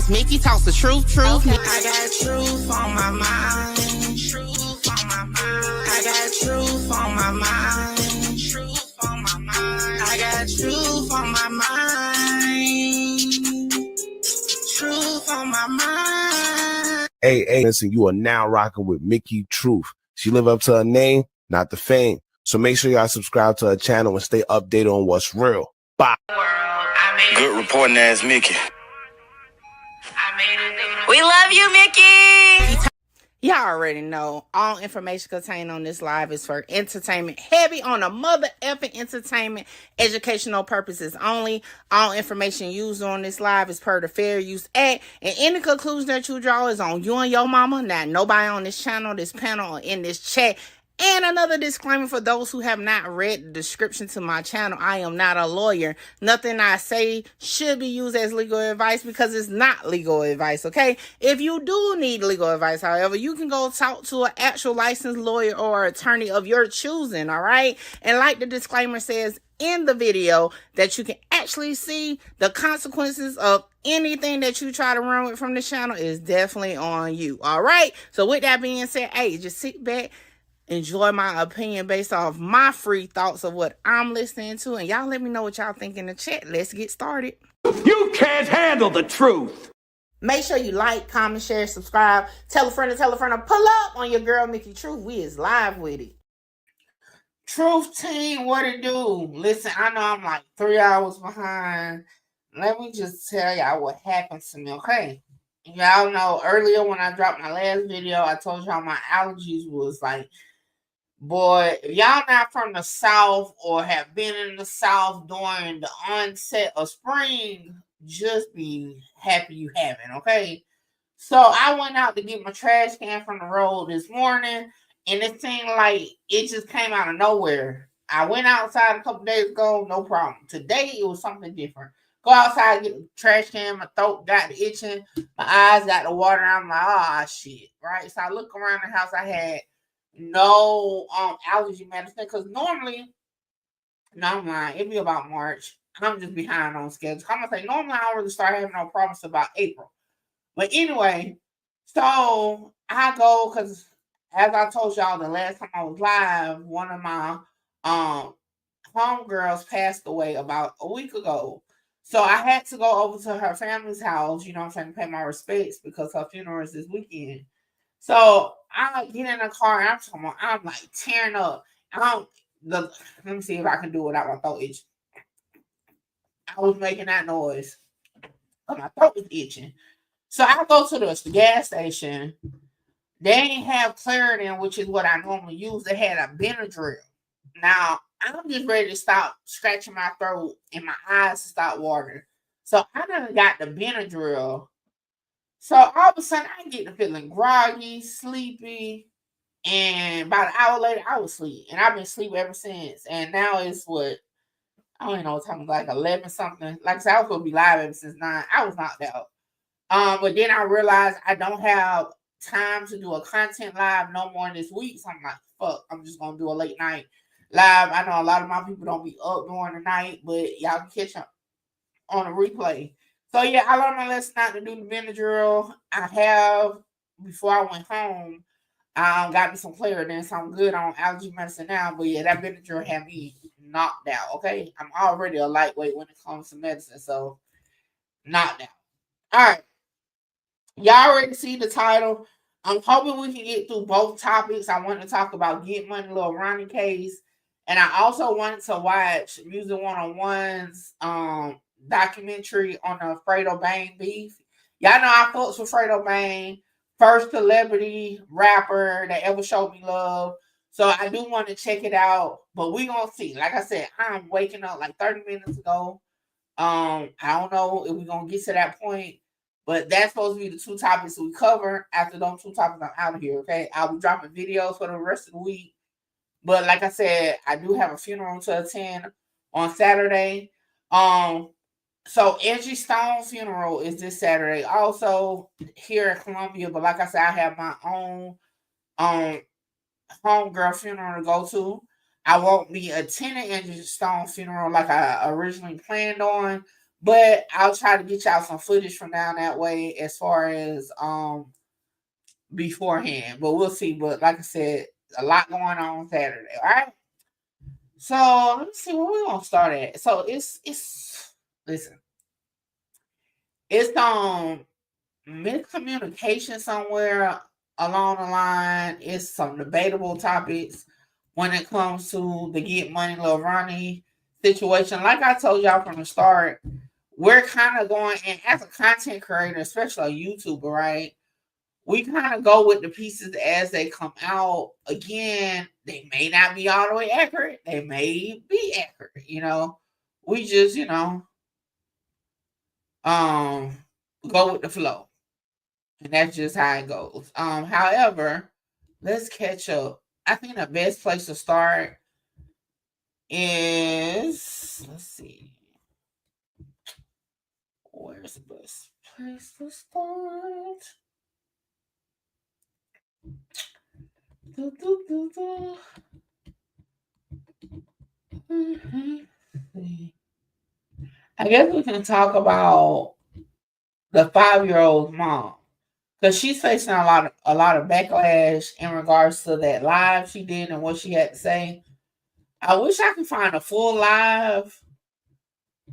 Mickey talks the truth. Okay. I got truth on my mind. Truth on my mind. I got truth on my mind. Truth on my mind. I got truth on my mind. Truth on my mind. Hey, listen, you are now rocking with Mickey Truth. She live up to her name, not the fame. So make sure y'all subscribe to her channel and stay updated on what's real. Bye. Good reporting ass Mickey. We love you, Mickey. Y'all already know all information contained on this live is for entertainment, heavy on the mother effing entertainment, educational purposes only. All information used on this live is per the Fair Use Act, and any conclusion that you draw is on you and your mama, not nobody on this channel, this panel, or in this chat. And another disclaimer for those who have not read the description to my channel, I am not a lawyer. Nothing I say should be used as legal advice because it's not legal advice, okay? If you do need legal advice, however, you can go talk to an actual licensed lawyer or attorney of your choosing, all right? And like the disclaimer says in the video, that you can actually see the consequences of anything that you try to run with from the channel is definitely on you, all right? So with that being said, hey, just sit back, enjoy my opinion based off my free thoughts of what I'm listening to, and y'all let me know what y'all think in the chat. Let's get started. You can't handle the truth. Make sure you like, comment, share, subscribe. Tell a friend to pull up on your girl Mickey Truth. We is live with it. Truth team, what it do? Listen, I know I'm like 3 hours behind. Let me just tell y'all what happened to me, okay? Y'all know earlier when I dropped my last video, I told y'all my allergies was like, boy, if y'all not from the South or have been in the South during the onset of spring, just be happy you haven't, okay? So I went out to get my trash can from the road this morning, and it seemed like it just came out of nowhere. I went outside a couple days ago, no problem. Today, it was something different. Go outside, get the trash can, my throat got the itching, my eyes got the water, I'm like, oh, shit, right? So I look around the house, I had no allergy medicine, because normally, no, I'm lying, it'd be about March. I'm just behind on schedule. I'm gonna say normally I don't really start having no problems about April. But anyway, so I go, because as I told y'all the last time I was live, one of my homegirls passed away about a week ago. So I had to go over to her family's house, you know what I'm saying, to pay my respects because her funeral is this weekend. So I get in the car and I'm like tearing up. Let me see if I can do it without my throat itching. I was making that noise. My throat was itching. So I go to the gas station. They ain't have Claritin, which is what I normally use. They had a Benadryl. Now, I'm just ready to stop scratching my throat and my eyes to stop watering. So I done got the Benadryl. So all of a sudden, I get to feeling groggy, sleepy, and about an hour later, I was asleep. And I've been asleep ever since. And now it's what, I don't even know what time, like 11 something. Like I said, I was supposed to be live ever since 9. I was knocked out. But then I realized I don't have time to do a content live no more this week. So I'm like, fuck, I'm just going to do a late night live. I know a lot of my people don't be up during the night, but y'all can catch up on a replay. So yeah, I learned my lesson not to do the Benadryl. I have, before I went home, got me some Claritin, so I'm good on allergy medicine now. But yeah, that Benadryl had me knocked out, okay? I'm already a lightweight when it comes to medicine, so knocked out. All right. Y'all already see the title. I'm hoping we can get through both topics. I want to talk about Get Money, Lil Ronnie case. And I also wanted to watch Music 101's documentary on the Fredo Bang beef. Y'all know I fucks with Fredo Bang, first celebrity rapper that ever showed me love. So I do want to check it out. But we gonna see. Like I said, I'm waking up like 30 minutes ago. I don't know if we're gonna get to that point. But that's supposed to be the 2 topics we cover. After those 2 topics, I'm out of here, okay? I'll be dropping videos for the rest of the week. But like I said, I do have a funeral to attend on Saturday. So Angie Stone's funeral is this Saturday. Also here in Columbia, but like I said, I have my own homegirl funeral to go to. I won't be attending Angie Stone's funeral like I originally planned on. But I'll try to get y'all some footage from down that way as far as beforehand. But we'll see. But like I said, a lot going on Saturday. All right. So let me see where we're gonna start at. So it's listen, it's miscommunication somewhere along the line. It's some debatable topics when it comes to the Get Money Lil Ronnie situation. Like I told y'all from the start, we're kind of going, and as a content creator, especially a YouTuber, right? We kind of go with the pieces as they come out. Again, they may not be all the way accurate. They may be accurate, We just, go with the flow. And that's just how it goes. However, let's catch up. I think the best place to start is, let's see. Where's the best place to start? I guess we can talk about the 5-year-old's mom, because she's facing a lot of backlash in regards to that live she did and what she had to say. I wish I could find a full live,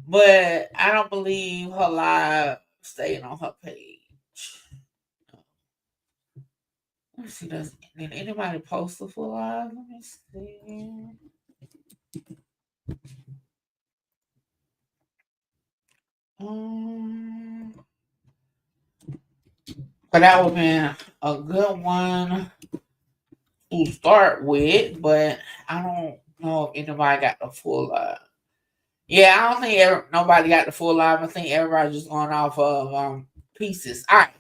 but I don't believe her live stayed on her page. Let me see. Did anybody post the full live? Let me see. But that would have been a good one to start with, but I don't know if anybody got the full live. Yeah, I don't think nobody got the full live. I think everybody's just going off of pieces. All right.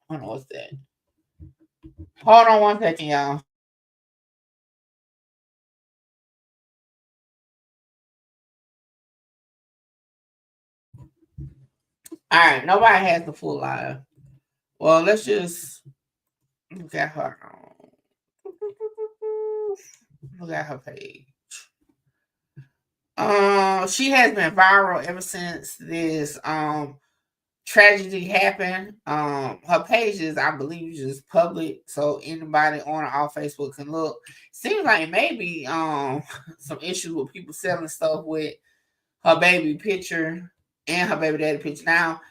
I don't know what's that. Hold on one second, y'all. All right, nobody has the full live. Well, let's just look at her. Look at her page. She has been viral ever since this tragedy happened. Her page is, I believe, just public, so anybody on or off Facebook can look. Seems like maybe some issues with people selling stuff with her baby picture and her baby daddy picture. Now,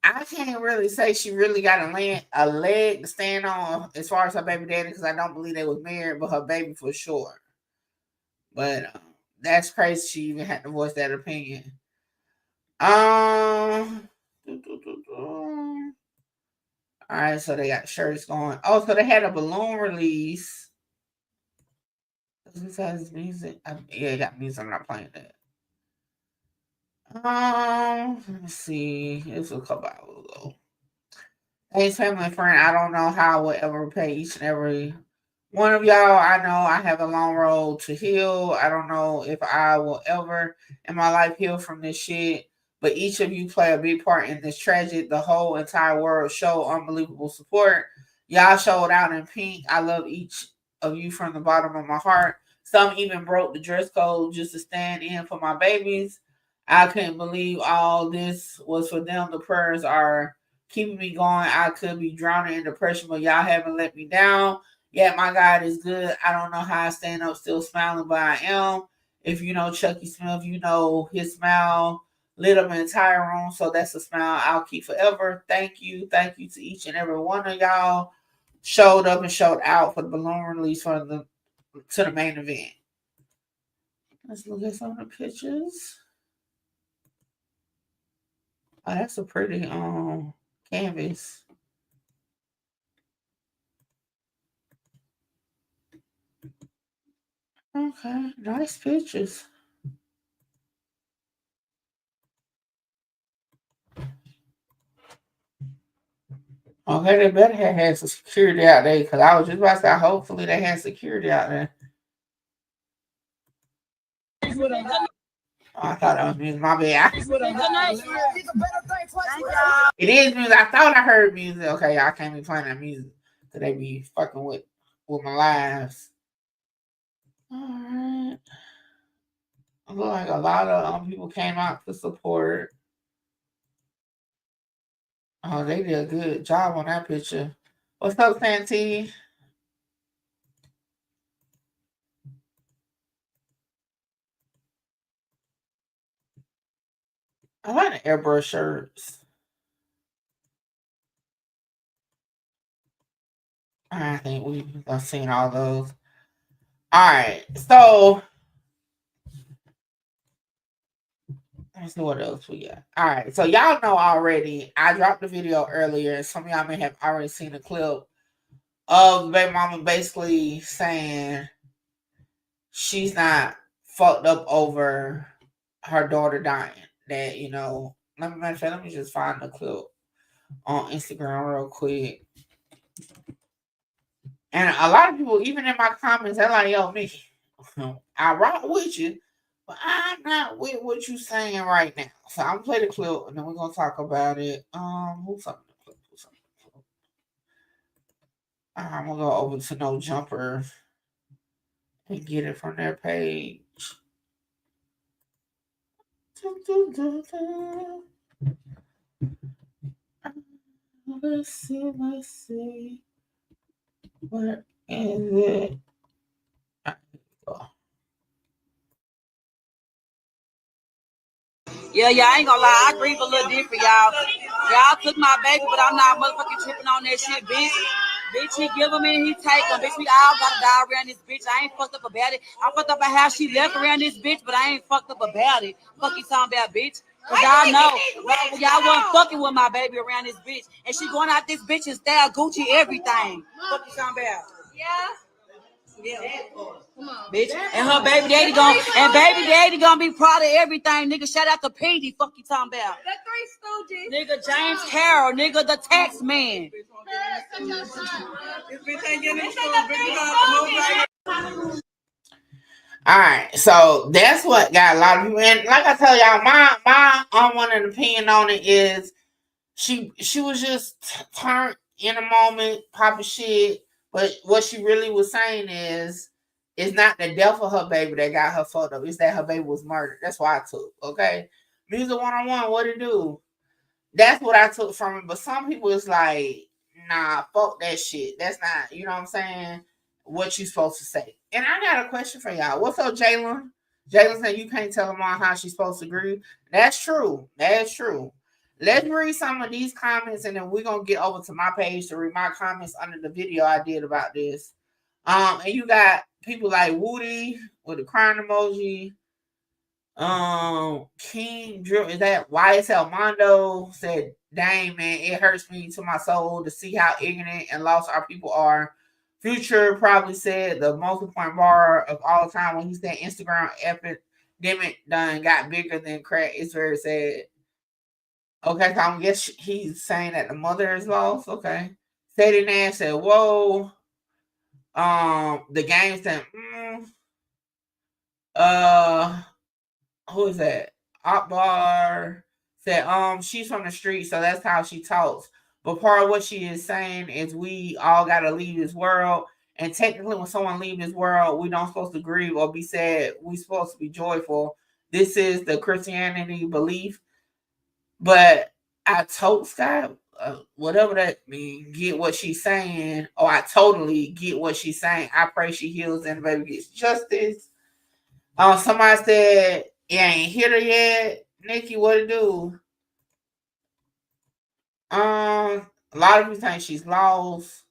I can't really say she really got a leg to stand on as far as her baby daddy, because I don't believe they was married, but her baby for sure. But that's crazy. She even had to voice that opinion. All right, so they got shirts going. Oh, so they had a balloon release. This has music. Yeah, it got music. I'm not playing that. Let me see. This was a couple hours ago. Hey, family and friend, I don't know how I would ever pay each and every one of y'all. I know I have a long road to heal. I don't know if I will ever in my life heal from this shit. But each of you play a big part in this tragedy. The whole entire world showed unbelievable support. Y'all showed out in pink. I love each of you from the bottom of my heart. Some even broke the dress code just to stand in for my babies. I couldn't believe all this was for them. The prayers are keeping me going. I could be drowning in depression, but y'all haven't let me down. Yeah, my God is good. I don't know how I stand up still smiling, but I am. If you know Chucky Smith, you know his smile lit up an entire room. So that's a smile I'll keep forever. Thank you. Thank you to each and every one of y'all. Showed up and showed out for the balloon release to the main event. Let's look at some of the pictures. Oh, that's a pretty canvas. Okay, nice pictures. Okay, they better have had some security out there, because I was just about to say, hopefully they had security out there. Oh, I thought that was music. My bad. It is music. I thought I heard music. Okay, I can't be playing that music, because they be fucking with my lives. All right. It looked like a lot of people came out to support. Oh, they did a good job on that picture. What's up, Santee? I like the airbrush shirts. I think we've seen all those. All right, so let's see what else we got. All right, so y'all know already. I dropped the video earlier. Some of y'all may have already seen the clip of the baby mama basically saying she's not fucked up over her daughter dying. That let me just find the clip on Instagram real quick. And a lot of people, even in my comments, they're like, "Yo, Mickey, I rock with you, but I'm not with what you saying right now." So I'm gonna play the clip, and then we're gonna talk about it. Who's on the clip? I'm gonna go over to No Jumper and get it from their page. Let's see. Where is it? Yeah, I ain't gonna lie, I grieve a little different, y'all. Y'all took my baby, but I'm not motherfucking tripping on that shit, bitch. Bitch, he give him and he take him. Bitch, we all gotta die around this bitch. I ain't fucked up about it. I fucked up about how she left around this bitch, but I ain't fucked up about it. Fuck you talking about, bitch. Cause y'all know, y'all wasn't fucking with my baby around this bitch. And she going out this bitch and style Gucci everything. Fuck you talking about. Yeah. Come on, bitch. And her baby daddy gonna be proud of everything, nigga. Shout out to Petey. Fuck you talking about. The 3 Stooges. Nigga James Carroll, nigga the tax man. All right, so that's what got a lot of people. And like I tell y'all, my unwanted opinion on it is she was just turned in a moment, popping shit. But what she really was saying is, it's not the death of her baby that got her fucked up. It's that her baby was murdered. That's why I took. Okay, music 101. What it do? That's what I took from it. But some people is like, nah, fuck that shit. That's not, you know what I'm saying? What you supposed to say. And I got a question for y'all. What's up, Jalen? Jalen said you can't tell them all how she's supposed to agree. That's true. That's true. Let's read some of these comments and then we're gonna get over to my page to read my comments under the video I did about this. And you got people like Woody with the crying emoji. King Drill is that YSL Mondo said, "Dang man, it hurts me to my soul to see how ignorant and lost our people are." Future probably said the most important bar of all time when he said Instagram epidemic done got bigger than crack. It's very sad. Okay, so I guess he's saying that the mother is lost. Okay, Sadie Nash said, "Whoa." The game said, uh. Who is that? Akbar said, she's from the street, so that's how she talks. But part of what she is saying is we all gotta leave this world. And technically when someone leaves this world, we don't supposed to grieve or be sad. We supposed to be joyful. This is the Christianity belief. But I told Scott, whatever that means, get what she's saying. Or I totally get what she's saying. I pray she heals and the baby gets justice. Somebody said, it ain't hit her yet. Nikki, what it do? A lot of people think she's lost.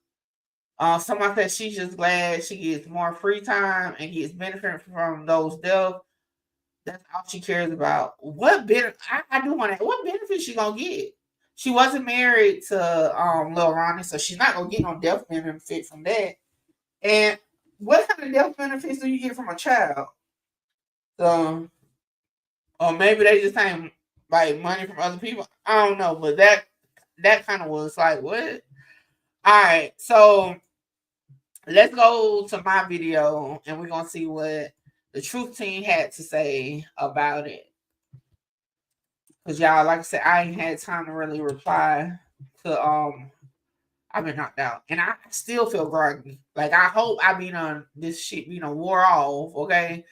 Somebody said she's just glad she gets more free time and gets benefit from those deaths. That's all she cares about. What benefit? I do want to. What benefit she gonna get? She wasn't married to Lil Ronnie, so she's not gonna get no death benefit from that. And what kind of death benefits do you get from a child? So, or maybe they just ain't like money from other people. I don't know, but that kind of was like what? All right, so let's go to my video and we're gonna see what the truth team had to say about it. Cause y'all, like I said, I ain't had time to really reply to I've been knocked out and I still feel groggy. Like I hope I be on this shit, wore off, okay?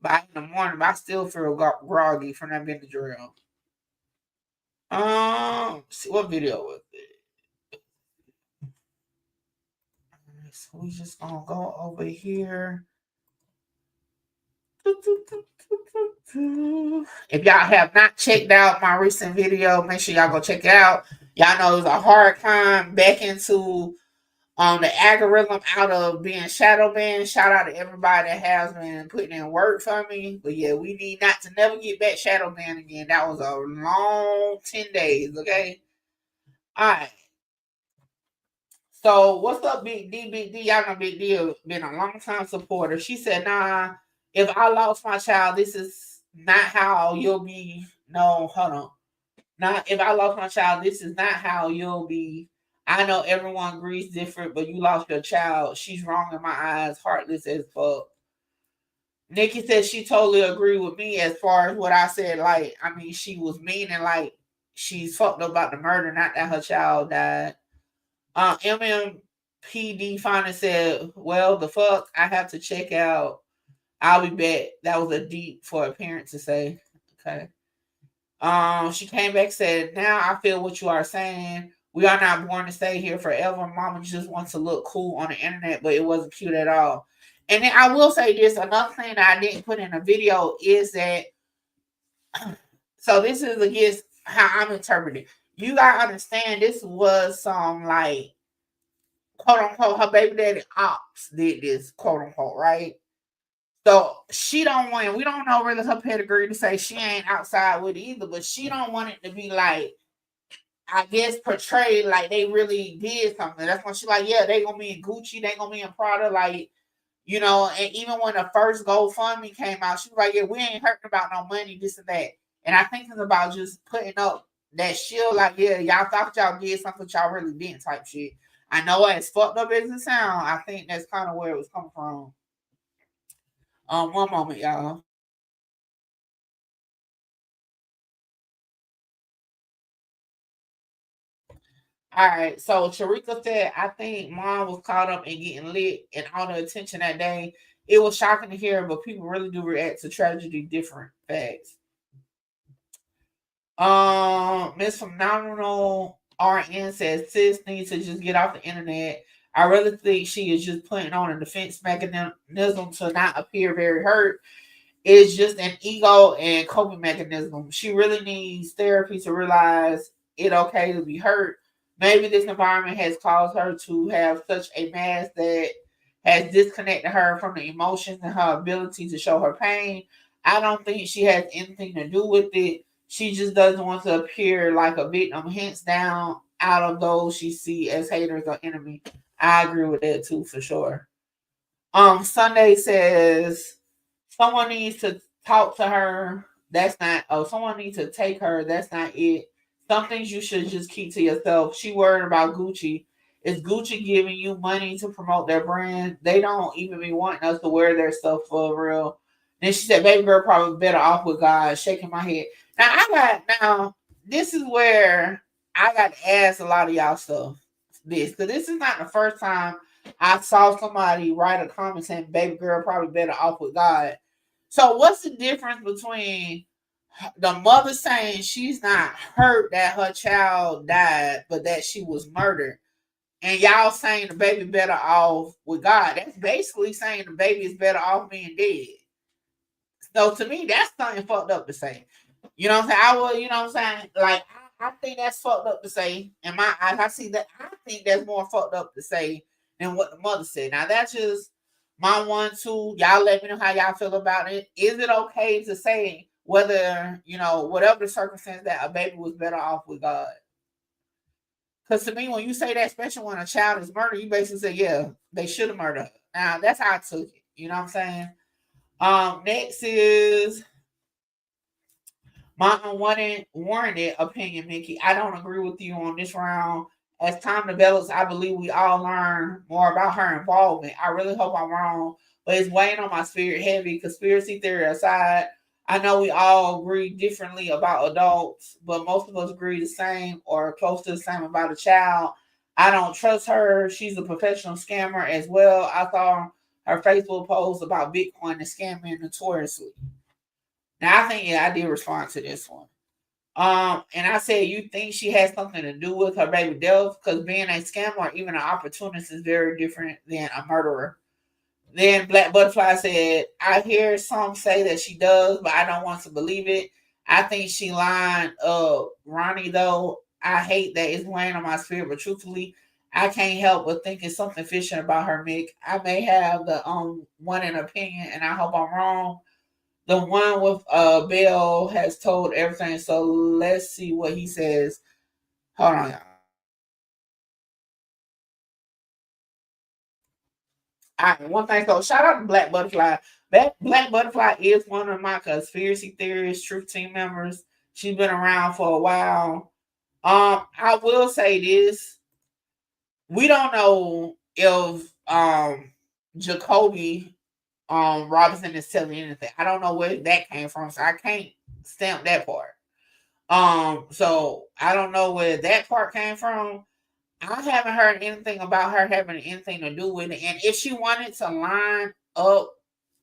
by in the morning, but I still feel groggy from that Benadryl. See what video was it? So we just gonna go over here. If y'all have not checked out my recent video, make sure y'all go check it out. Y'all know it was a hard climb back into the algorithm out of being shadow banned. Shout out to everybody that has been putting in work for me. But yeah, we need not to never get back shadow banned again. That was a long 10 days, okay? Alright. So what's up, Big D? Big D, y'all know Big D been a long time supporter. She said, nah, if I lost my child, this is not how you'll be. No, hold on. Not if I lost my child, this is not how you'll be. I know everyone grieves different, but you lost your child. She's wrong in my eyes, heartless as fuck. Nikki said she totally agreed with me as far as what I said. Like, I mean, she was meaning like she's fucked up about the murder, not that her child died. MMPD finally said, well, the fuck, I have to check out. I'll be back. That was a deep for a parent to say. Okay. She came back, said, now I feel what you are saying. We are not born to stay here forever. Mama just wants to look cool on the internet, but it wasn't cute at all. And then I will say this, another thing that I didn't put in a video is that, so this is against how I'm interpreting. You gotta understand this was some like, quote unquote, her baby daddy ops did this, quote unquote, right? So she don't want, we don't know really her pedigree to say she ain't outside with it either, but she don't want it to be like, I guess, portrayed like they really did something. That's when she like, yeah, they gonna be in Gucci, they gonna be in Prada, like, you know, and even when the first GoFundMe came out, she was like, yeah, we ain't hurting about no money, this and that. And I think it's about just putting up that shield, like, yeah, y'all thought y'all did something y'all really didn't type shit. I know as fucked up as it sound, I think that's kind of where it was coming from. One moment, y'all. All right, so Sharika said, I think mom was caught up in getting lit and all the attention that day. It was shocking to hear, but people really do react to tragedy different. Facts. Miss Phenomenal RN says, sis needs to just get off the internet. I really think she is just putting on a defense mechanism to not appear very hurt. It's just an ego and coping mechanism. She really needs therapy to realize it okay to be hurt. Maybe this environment has caused her to have such a mask that has disconnected her from the emotions and her ability to show her pain. I don't think she has anything to do with it. She just doesn't want to appear like a victim, hence down out of those she see as haters or enemy. I agree with that too, for sure. Sunday says someone needs to talk to her. That's not, oh, someone needs to take her. That's not it. Some things you should just keep to yourself. She worried about Gucci. Is Gucci giving you money to promote their brand? They don't even be wanting us to wear their stuff for real. Then she said, baby girl probably better off with God, shaking my head. Now, this is where I got to ask a lot of y'all stuff. Because this is not the first time I saw somebody write a comment saying, baby girl probably better off with God. So what's the difference between the mother saying she's not hurt that her child died, but that she was murdered, and y'all saying the baby better off with God? That's basically saying the baby is better off being dead. So to me, that's something fucked up to say. You know what I'm saying? I will, you know what I'm saying? Like, I think that's fucked up to say. In my eyes, I see that. I think that's more fucked up to say than what the mother said. Now, that's just my 1, 2. Y'all let me know how y'all feel about it. Is it okay to say whether, you know, whatever the circumstance, that a baby was better off with God? Because to me, when you say that, especially when a child is murdered, you basically say, yeah, they should have murdered her. Now, that's how I took it. You know what I'm saying? Next is my unwarranted opinion, Mickey. I don't agree with you on this round. As time develops, I believe we all learn more about her involvement. I really hope I'm wrong, but it's weighing on my spirit heavy. Conspiracy theory aside, I know we all agree differently about adults, but most of us agree the same or close to the same about a child. I don't trust her. She's a professional scammer as well. I saw her Facebook post about Bitcoin and scamming notoriously. Now I think I did respond to this one. And I said, you think she has something to do with her baby death? Because being a scammer or even an opportunist is very different than a murderer. Then Black Butterfly said, I hear some say that she does, but I don't want to believe it. I think she lying. Ronnie, though, I hate that it's weighing on my spirit, but truthfully, I can't help but thinking something fishy about her, Mick. I may have the one in opinion, and I hope I'm wrong. The one with Bill has told everything, so let's see what he says. Hold on, y'all. All right, one thing. So shout out to Black Butterfly. Black Butterfly is one of my conspiracy theorists, truth team members. She's been around for a while. I will say this: we don't know if Jacoby Robinson is telling anything. I don't know where that came from, so I can't stamp that part. So I don't know where that part came from. I haven't heard anything about her having anything to do with it. And if she wanted to line up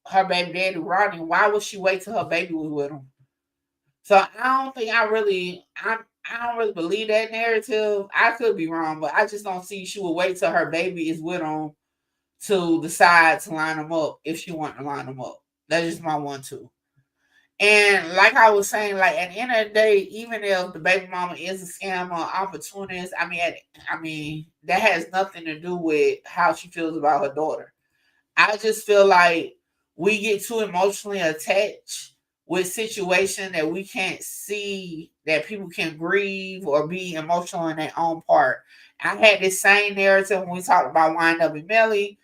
her baby daddy Rodney, why would she wait till her baby was with him? So I don't think I don't really believe that narrative. I could be wrong, but I just don't see she would wait till her baby is with him to decide to line them up if she wanted to line them up. That's just my 1-2. And like I was saying, like at the end of the day, even if the baby mama is a scammer, opportunist, I mean that has nothing to do with how she feels about her daughter. I just feel like we get too emotionally attached with situations that we can't see that people can grieve or be emotional in their own part. I had this same narrative when we talked about Wind Up and Melly.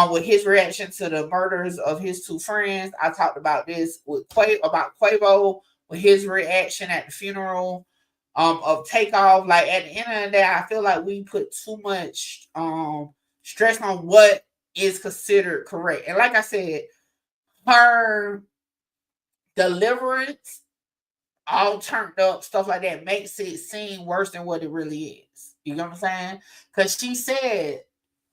With his reaction to the murders of his two friends. I talked about this with Quavo, with his reaction at the funeral of Takeoff. Like at the end of the day, I feel like we put too much stress on what is considered correct. And like I said, her deliverance, all turned up, stuff like that, makes it seem worse than what it really is. You know what I'm saying? Because she said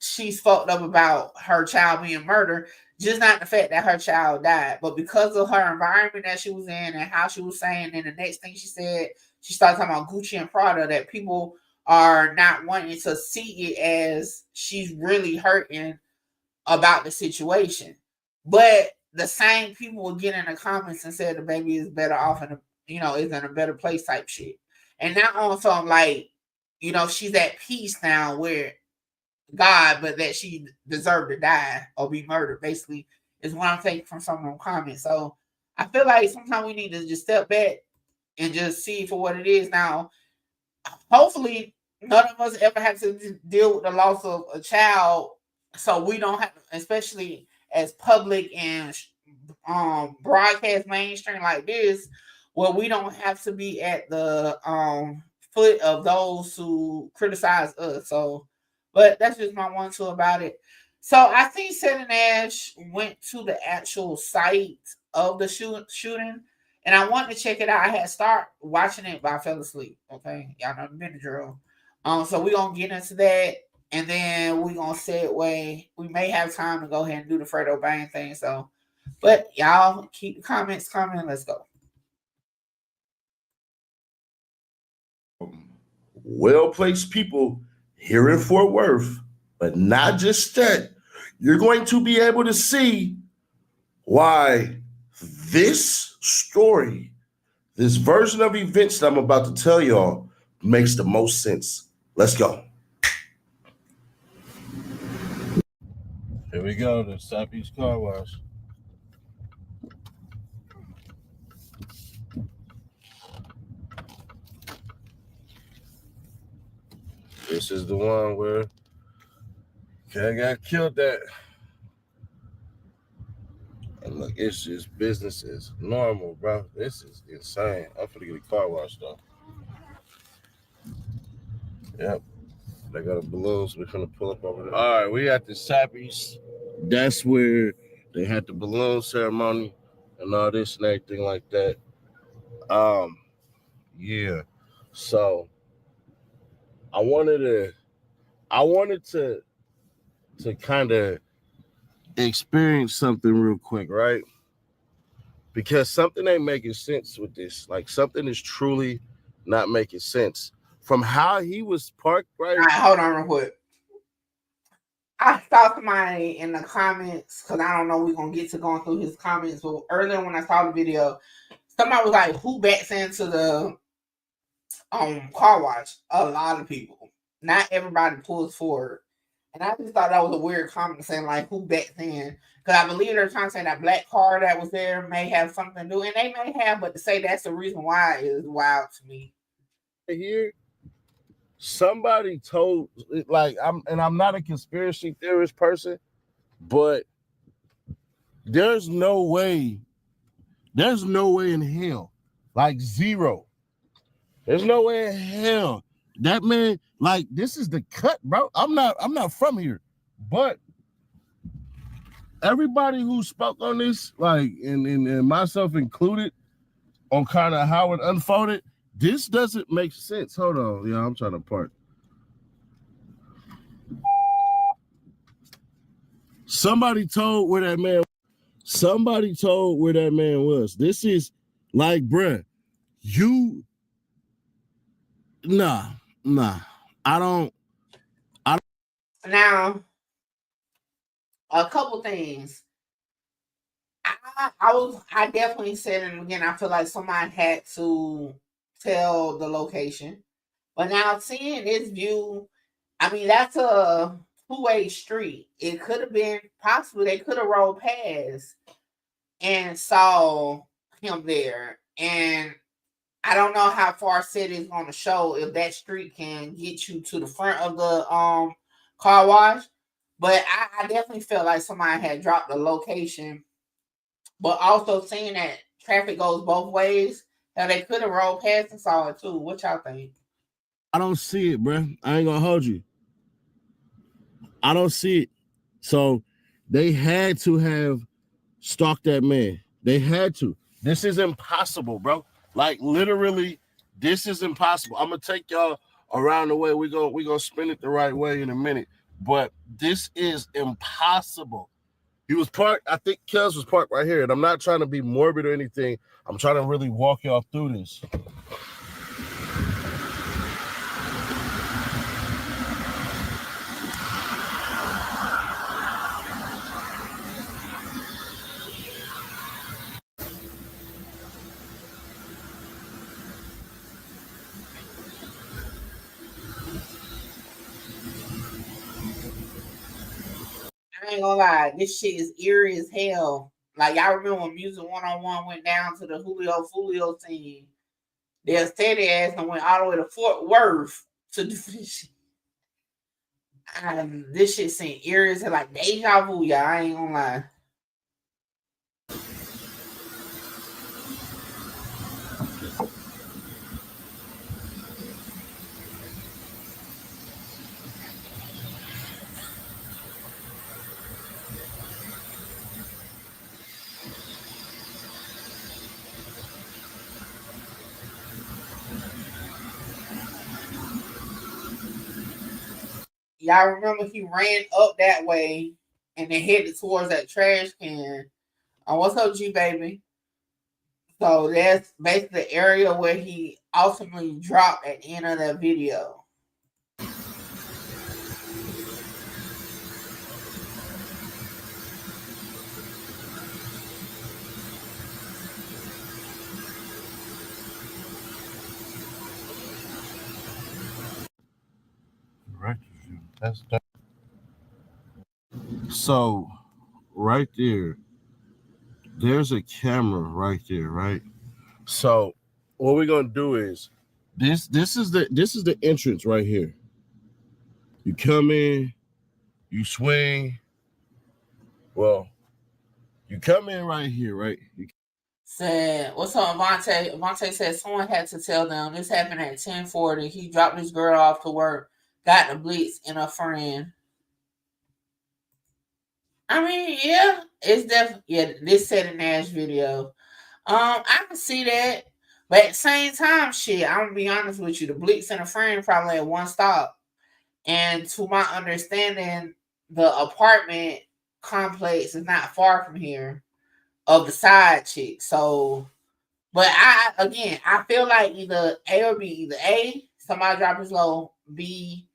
she's fucked up about her child being murdered, just not the fact that her child died, but because of her environment that she was in and how she was saying. And the next thing she said, she started talking about Gucci and Prada, that people are not wanting to see it as she's really hurting about the situation. But the same people will get in the comments and say the baby is better off in is in a better place type shit. And now also I'm like, she's at peace now where God, but that she deserved to die or be murdered, basically, is what I'm taking from some of them comments. So I feel like sometimes we need to just step back and just see for what it is. Now, hopefully, none of us ever have to deal with the loss of a child, so we don't have, especially as public and broadcast mainstream like this, where we don't have to be at the foot of those who criticize us. So, but that's just my 1-2 about it. So I think Seth and Ash went to the actual site of the shooting, and I wanted to check it out. I had started watching it, but I fell asleep. Okay, y'all know the minute drill. So we're gonna get into that, and then we're gonna segue. We may have time to go ahead and do the Fredo Bang thing. So, but y'all keep the comments coming. Let's go. Well-placed people here in Fort Worth, but not just that. You're going to be able to see why this story, this version of events that I'm about to tell y'all, makes the most sense. Let's go. Here we go, the Southeast Car Wash. This is the one where Cat got killed at. And look, it's just business as normal, bro. This is insane. I'm finna get a car wash though. Yep. They got the balloons. We're gonna pull up over there. All right, we at the Sappies. That's where they had the balloon ceremony and all this and everything like that. Yeah. So I wanted to kind of experience something real quick, right? Because something ain't making sense with this. Like something is truly not making sense. From how he was parked, right? All right, hold on real quick. I saw somebody in the comments, because I don't know we're going to get to going through his comments, but earlier when I saw the video, somebody was like, who backs into the car wash? A lot of people. Not everybody pulls forward. And I just thought that was a weird comment saying, like, who backs in? Because I believe they're trying to say that black car that was there may have something to do, and they may have, but to say that's the reason why is wild to me. Here, somebody told, like, I'm not a conspiracy theorist person, but there's no way in hell, like zero. There's no way in hell that man, like, this is the cut, bro. I'm not from here, but everybody who spoke on this, like, and myself included, on kind of how it unfolded, this doesn't make sense. Hold on, yeah, I'm trying to park. Somebody told where that man was. This is like, bruh, nah. I don't. Now, a couple things. I definitely said it again. I feel like somebody had to tell the location. But now seeing this view, I mean, that's a two-way street. It could have been possible they could have rolled past and saw him there. And I don't know how far City is going to show if that street can get you to the front of the car wash. But I definitely felt like somebody had dropped the location. But also seeing that traffic goes both ways, now they could have rolled past and saw it too. What y'all think? I don't see it, bro. I ain't gonna hold you. I don't see it. So they had to have stalked that man. They had to. This is impossible, bro. Like, literally, this is impossible. I'm gonna take y'all around the way. We're gonna spin it the right way in a minute. But this is impossible. He was parked, I think Kels was parked right here. And I'm not trying to be morbid or anything. I'm trying to really walk y'all through this. I ain't gonna lie, this shit is eerie as hell. Like, y'all remember when Music 101 went down to the Julio Fulio scene? They'll say their ass and went all the way to Fort Worth to do this shit. This shit seemed eerie as hell, like deja vu, y'all. I ain't gonna lie. Y'all remember he ran up that way and then headed towards that trash can. What's up, G baby? So that's basically the area where he ultimately dropped at the end of that video. Right. So right there's a camera right there, right? So what we're gonna do is this is the entrance right here. You come in, you swing. Well, you come in right here, right? Said, what's up, Avante? Avante said someone had to tell them this happened at 10:40. He dropped his girl off to work, got the blitz and a friend. I mean, yeah, it's definitely, yeah, this said in Nash video. I can see that, but at the same time, shit, I'm gonna be honest with you, the blitz and a friend probably at one stop. And to my understanding, the apartment complex is not far from here of the side chick. So, but I feel like either A or B. Either A, somebody drop his low. B,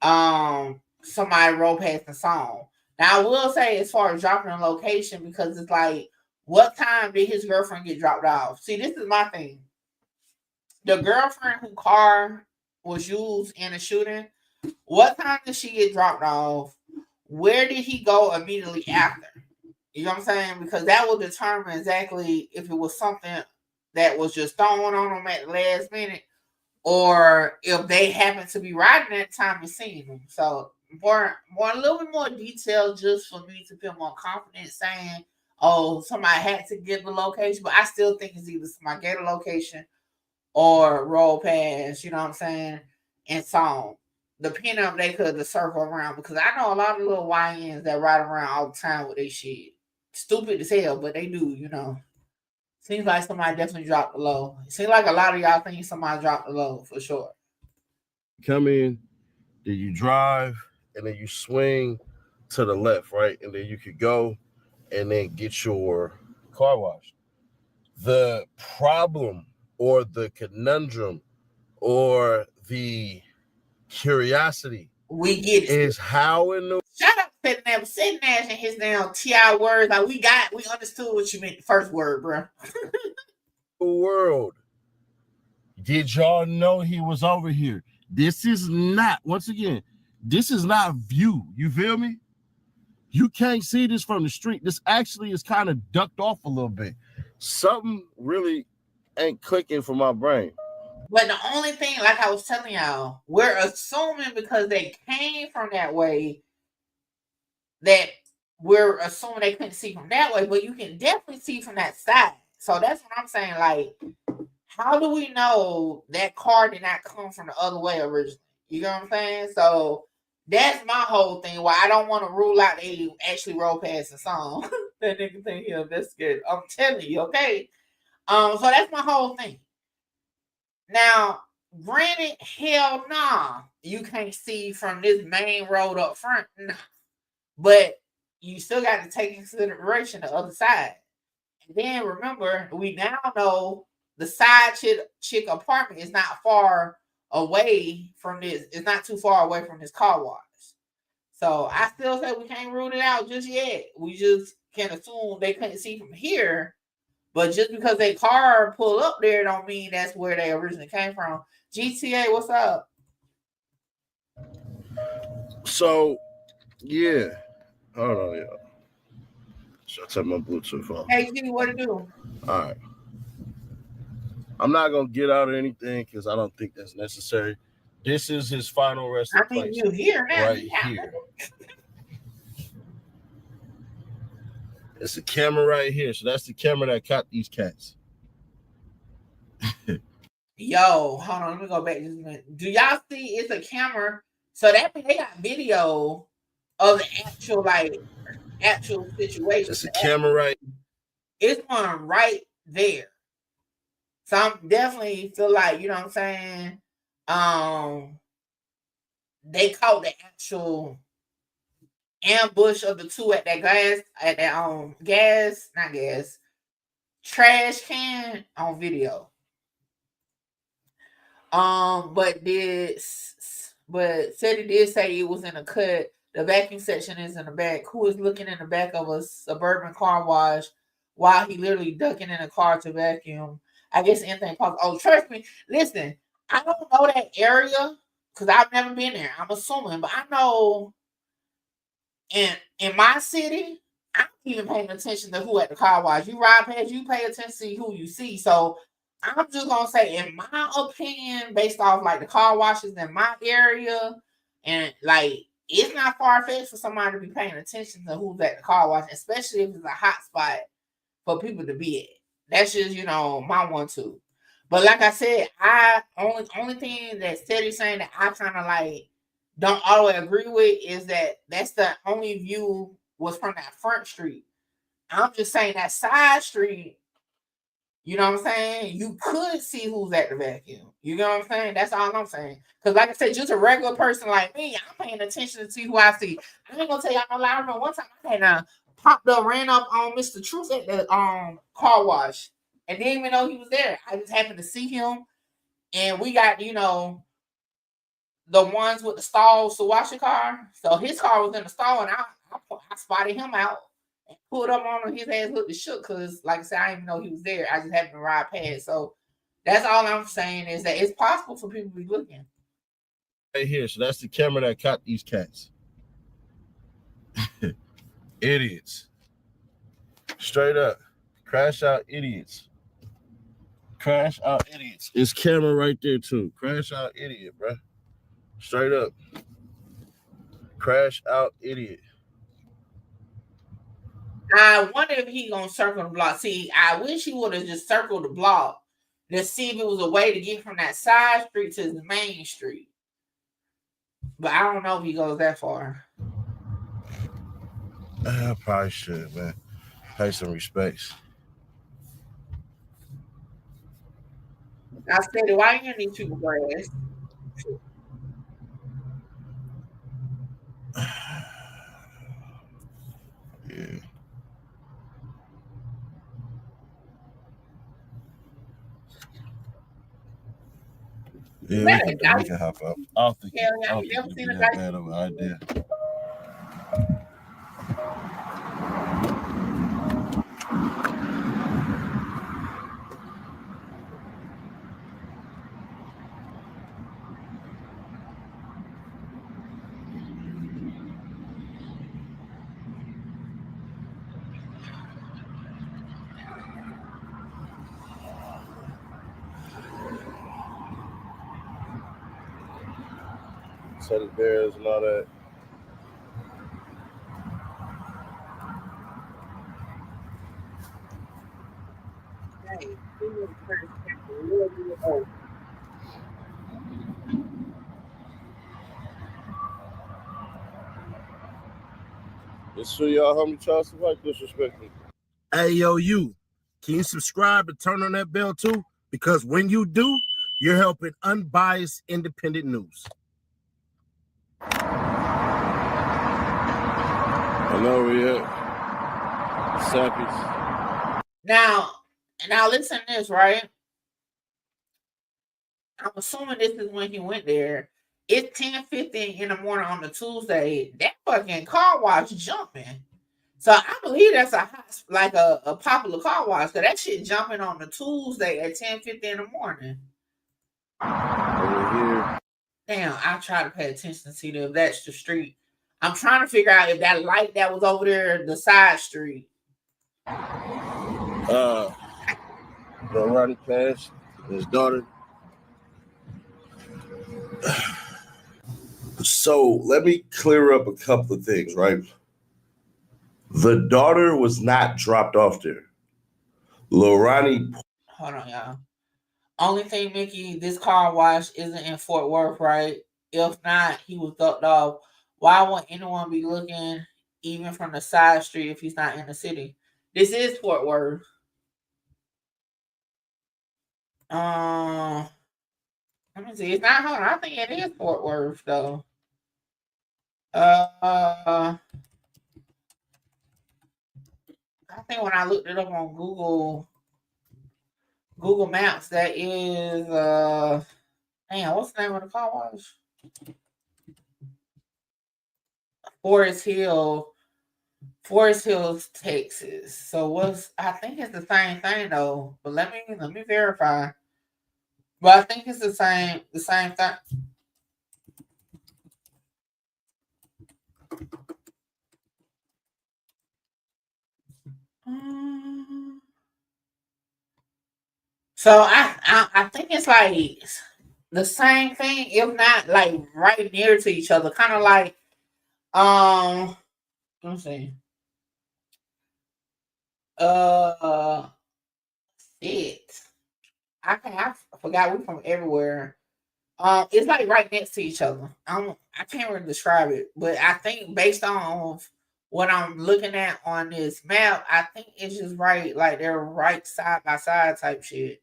somebody roll past the song. Now I will say, as far as dropping a location, because it's like, what time did his girlfriend get dropped off? See, this is my thing. The girlfriend whose car was used in the shooting, what time did she get dropped off? Where did he go immediately after? You know what I'm saying? Because that will determine exactly if it was something that was just thrown on him at the last minute, or if they happen to be riding at the time and seeing them. So a little bit more detail, just for me to feel more confident saying, oh, somebody had to give the location, but I still think it's either somebody gave a location or roll past, you know what I'm saying, and song. Depending on if they could circle around, because I know a lot of little YNs that ride around all the time with their shit. Stupid as hell, but they do, you know. Seems like somebody definitely dropped the low. It seems like a lot of y'all think somebody dropped the low for sure. Come in, then you drive, and then you swing to the left, right? And then you could go and then get your car washed. The problem or the conundrum or the curiosity We get it. is how in the Shout out to Sitting Nash and his damn TI words. Like we understood what you meant the first word, bro. world did y'all know he was over here? This is not, once again, this is not view. You feel me? You can't see this from the street. This actually is kind of ducked off a little bit. Something really ain't clicking for my brain. But the only thing, like I was telling y'all, we're assuming because they came from that way, that we're assuming they couldn't see from that way, but you can definitely see from that side. So that's what I'm saying. Like, how do we know that car did not come from the other way originally? You know what I'm saying? So that's my whole thing. Why I don't want to rule out they actually roll past the song. That nigga think he'll investigate. I'm telling you, okay. So that's my whole thing. Now, granted, hell nah, you can't see from this main road up front, nah. But you still got to take into consideration the other side. And then remember, we now know the side chick apartment is not far away from this. It's not too far away from this car wash. So I still say we can't rule it out just yet. We just can assume they couldn't see from here. But just because they car pull up there don't mean that's where they originally came from. GTA, what's up? So, yeah. Hold on, y'all. Should I take my Bluetooth off? Hey, G, what to do? All right. I'm not going to get out of anything because I don't think that's necessary. This is his final resting I think place. you here now. Right here. It's a camera right here. So that's the camera that caught these cats. Yo, hold on. Let me go back just a minute. Do y'all see it's a camera? So that means they got video of the actual situation. It's a camera right. It's one right there. So I'm definitely feel like, you know what I'm saying? They caught the actual ambush of the two at that trash can on video. But said he did say it was in a cut. The vacuum section is in the back. Who is looking in the back of a suburban car wash while he literally ducking in a car to vacuum? I guess anything possible. Oh, trust me. Listen, I don't know that area because I've never been there. I'm assuming, but I know in my city, I'm even paying attention to who at the car wash. You ride past, you pay attention to who you see. So I'm just gonna say, in my opinion, based off like the car washes in my area, and like it's not far fetched for somebody to be paying attention to who's at the car wash, especially if it's a hot spot for people to be at. That's just my 1-2. But like I said, I only thing that Steady's saying that I kind of like don't always agree with is that that's the only view was from that front street. I'm just saying that side street, You know what I'm saying? You could see who's at the vacuum. You know what I'm saying? That's all I'm saying. Because like I said, just a regular person like me, I'm paying attention to see who I see. I ain't gonna tell y'all no lie. I remember one time I had popped up, ran up on Mr. Truth at the car wash, and didn't even know he was there. I just happened to see him, and we got the ones with the stalls to wash your car. So his car was in the stall, and I spotted him out and pulled up on him. His ass looked shook because, like I said, I didn't even know he was there. I just happened to ride past. So that's all I'm saying is that it's possible for people to be looking. Right here, so that's the camera that caught these cats. Idiots. Straight up. Crash out idiots. Crash out idiots. It's camera right there too. Crash out idiot, bro. Straight up. Crash out idiot. I wonder if he gonna circle the block. See, I wish he would have just circled the block to see if it was a way to get from that side street to the main street. But I don't know if he goes that far. I probably should, man. Pay some respects. I said, why you need people grass? Yeah. Yeah, we can hop up. I don't think it'd be that bad of an idea. Teddy bears and all that. It's for y'all, homie Charles, like disrespectful. Hey, yo, you. Can you subscribe and turn on that bell too? Because when you do, you're helping unbiased, independent news. I know where you at. Sappies. Now listen to this, right? I'm assuming this is when he went there. It's 10:15 in the morning on the Tuesday. That fucking car wash jumping. So I believe that's a popular car wash. So that shit jumping on the Tuesday at 10:50 in the morning. Over here. Damn, I try to pay attention to see if that's the street. I'm trying to figure out if that light that was over there, the side street. Lil Ronnie passed. His daughter. So let me clear up a couple of things, right? The daughter was not dropped off there. Lil Ronnie. Hold on, y'all. Only thing, Mickey, this car wash isn't in Fort Worth, right? If not, he was ducked off. Why would anyone be looking even from the side street if he's not in the city? This is Fort Worth. Let me see. It's not. Hold on. I think it is Fort Worth though. I think when I looked it up on Google Maps, that is damn, what's the name of the car wash? Forest Hills, Texas. So I think it's the same thing though. But let me verify. But I think it's the same thing. So I think it's like the same thing, if not like right near to each other, kind of like let me see. Shit. I forgot we're from everywhere. It's like right next to each other. I can't really describe it, but I think based on what I'm looking at on this map, I think it's just right, like they're right side by side type shit.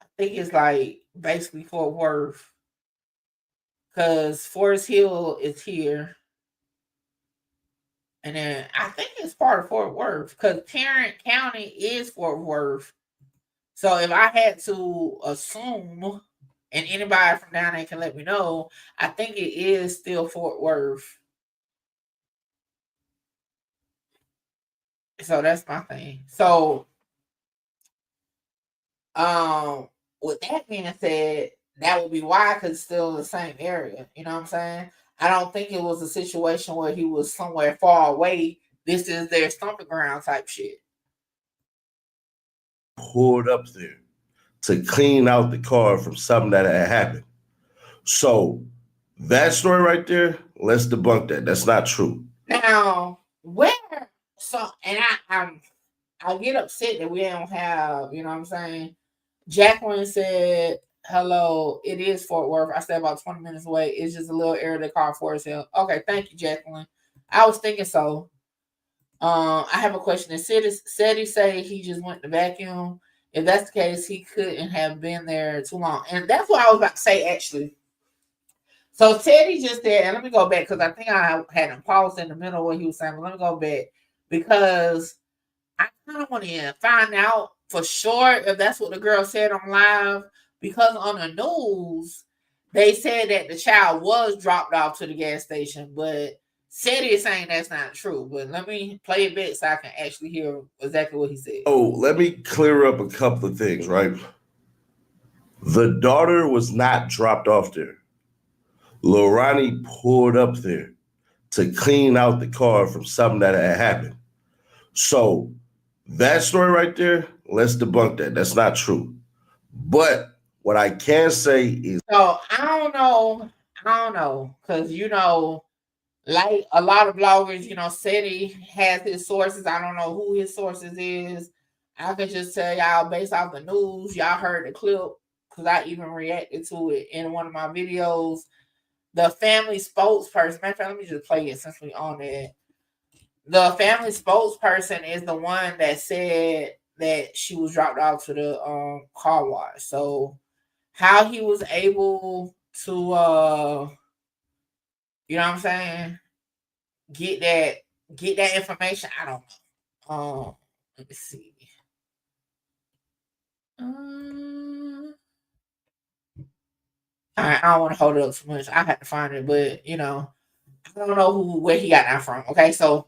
I think it's like basically Fort Worth, because Forest Hill is here, and then I think it's part of Fort Worth because Tarrant County is Fort Worth. So if I had to assume, and anybody from down there can let me know, I think it is still Fort Worth. So that's my thing. So, with that being said, that would be why, because it's still in the same area. You know what I'm saying? I don't think it was a situation where he was somewhere far away. This is their stomping ground type shit. Pulled up there to clean out the car from something that had happened. So that story right there, let's debunk that. That's not true. Now, where so and I get upset that we don't have, you know what I'm saying? Jacqueline said, hello, it is Fort Worth. I said about 20 minutes away. It's just a little area they call Forest Hill. Okay, thank you, Jacqueline. I was thinking so. I have a question. Said he say he just went to vacuum. If that's the case, he couldn't have been there too long. And that's what I was about to say, actually. So Teddy just said, and let me go back because I think I had him paused in the middle of what he was saying. But let me go back because I kind of want to find out for sure if that's what the girl said on live. Because on the news, they said that the child was dropped off to the gas station, but Teddy is saying that's not true. But let me play it back so I can actually hear exactly what he said. Oh, let me clear up a couple of things, right? The daughter was not dropped off there. Lil Ronnie pulled up there to clean out the car from something that had happened. So that story right there, let's debunk that. That's not true. But what I can say is, So I don't know, because like a lot of bloggers, Seti has his sources. I don't know who his sources is. I can just tell y'all based off the news, y'all heard the clip because I even reacted to it in one of my videos. The family spokesperson, matter of fact, let me just play it since we on it. The family spokesperson is the one that said that she was dropped off to the car wash. So how he was able to you know what I'm saying, get that information, I don't know. Let me see. I don't want to hold it up too much. I had to find it, but I don't know where he got that from. Okay, so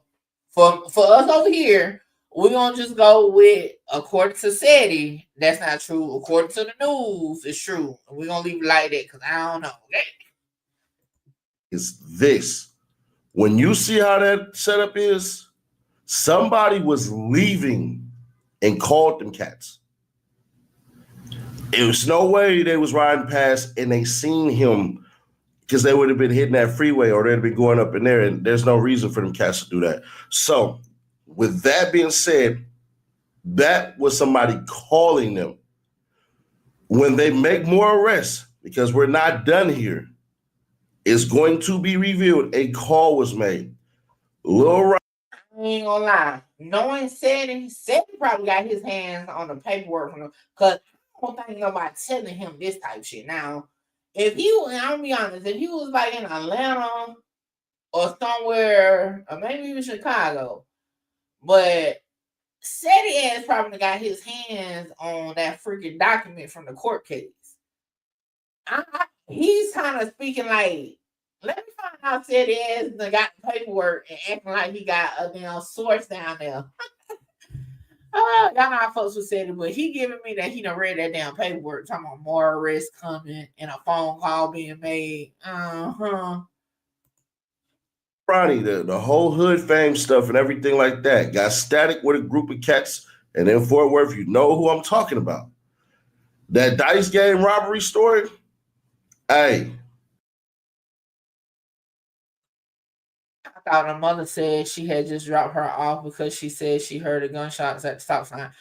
for us over here, we're gonna just go with according to SETI, that's not true. According to the news, it's true. And we're gonna leave it like that because I don't know. Okay. is this. When you see how that setup is, somebody was leaving and called them cats. It was no way they was riding past and they seen him, because they would have been hitting that freeway or they'd have been going up in there, and there's no reason for them cats to do that. So with that being said, that was somebody calling them. When they make more arrests, because we're not done here, it's going to be revealed a call was made. Lil Ronnie, I ain't gonna lie. Knowing Seti probably got his hands on the paperwork from him because I don't think nobody telling him this type shit. Now, if you, and I'll be honest, if he was like in Atlanta or somewhere, or maybe even Chicago, but Seti has probably got his hands on that freaking document from the court case. He's kind of speaking like, let me find out Seti has got the paperwork and acting like he got a damn source down there. Y'all know how folks would say it, but he giving me that he done read that damn paperwork, talking about more arrests coming and a phone call being made. the whole hood fame stuff and everything like that, got static with a group of cats, and in Fort Worth, you know who I'm talking about. That dice game robbery story, hey. I thought her mother said she had just dropped her off because she said she heard the gunshots at the stop sign.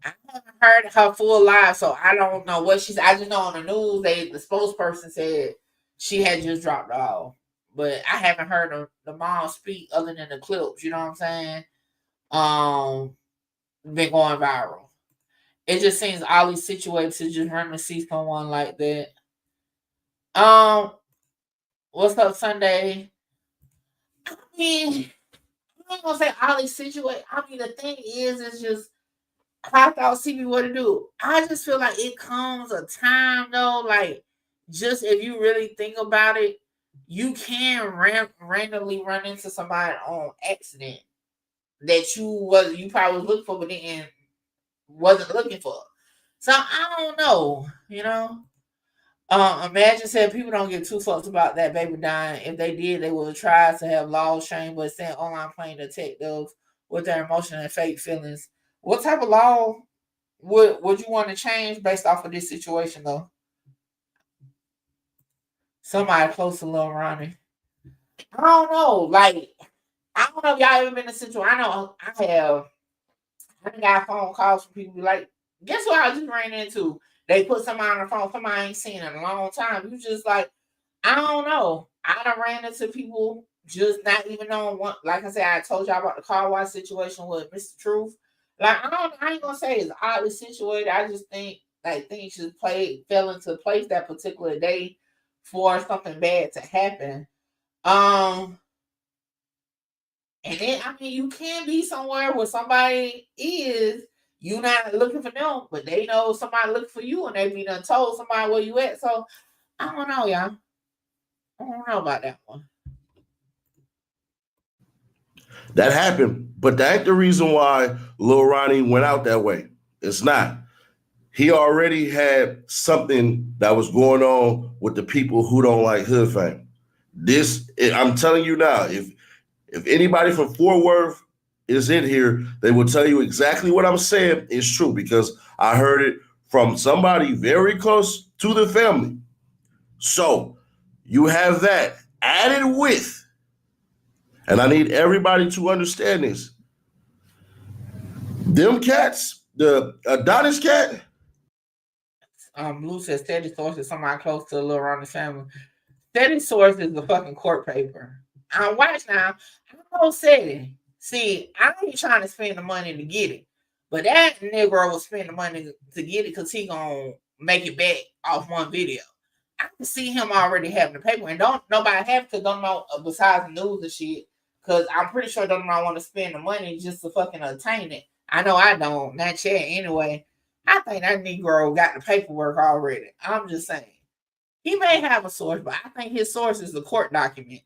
I haven't heard her full live, so I don't know what she's. I just know on the news, the spokesperson said she had just dropped off. but I haven't heard the mom speak other than the clips. You know what I'm saying? Been going viral. It just seems oddly situated to just run to see someone like that. What's up, Sunday? I mean, I'm not gonna say oddly situated. I mean, the thing is, it's just I thought CB what to do. I just feel like it comes a time though, like just if you really think about it, you can randomly run into somebody on accident that you probably was looking for, but then wasn't looking for. So I don't know, you know. Imagine said people don't give two fucks about that baby dying. If they did, they would try to have law shame, but send online playing detectives with their emotional and fake feelings. What type of law would you want to change based off of this situation though? Somebody close to Lil Ronnie. I don't know. Like, I don't know if y'all ever been in a situation. I know I have. I done got phone calls from people like, guess what I just ran into? They put somebody on the phone, somebody I ain't seen in a long time. You just like, I don't know. I done ran into people just not even knowing what, like I said, I told y'all about the car wash situation with Mr. Truth. Like, I ain't gonna say it's oddly situated. I just think like things just fell into place that particular day for something bad to happen. And then I mean you can be somewhere where somebody is, you not looking for them, but they know somebody looking for you and they be done told somebody where you at. So I don't know, y'all. I don't know about that one. That happened, but that ain't the reason why Lil Ronnie went out that way. It's not. He already had something that was going on with the people who don't like hood fame. I'm telling you now, if anybody from Fort Worth is in here, they will tell you exactly what I'm saying is true because I heard it from somebody very close to the family. So you have that added with, and I need everybody to understand this. Them cats, the Adonis cat. Blue says steady source is somebody close to the Lil Ronnie family. Steady source is the fucking court paper. Watch now. I don't say it. See, I ain't trying to spend the money to get it. But that nigga will spend the money to get it because he gonna make it back off one video. I can see him already having the paper, and don't nobody have to don't know besides the news and shit. Cause I'm pretty sure don't nobody want to spend the money just to fucking obtain it. I know I don't, not yet anyway. I think that Negro got the paperwork already. I'm just saying. He may have a source, but I think his source is the court document.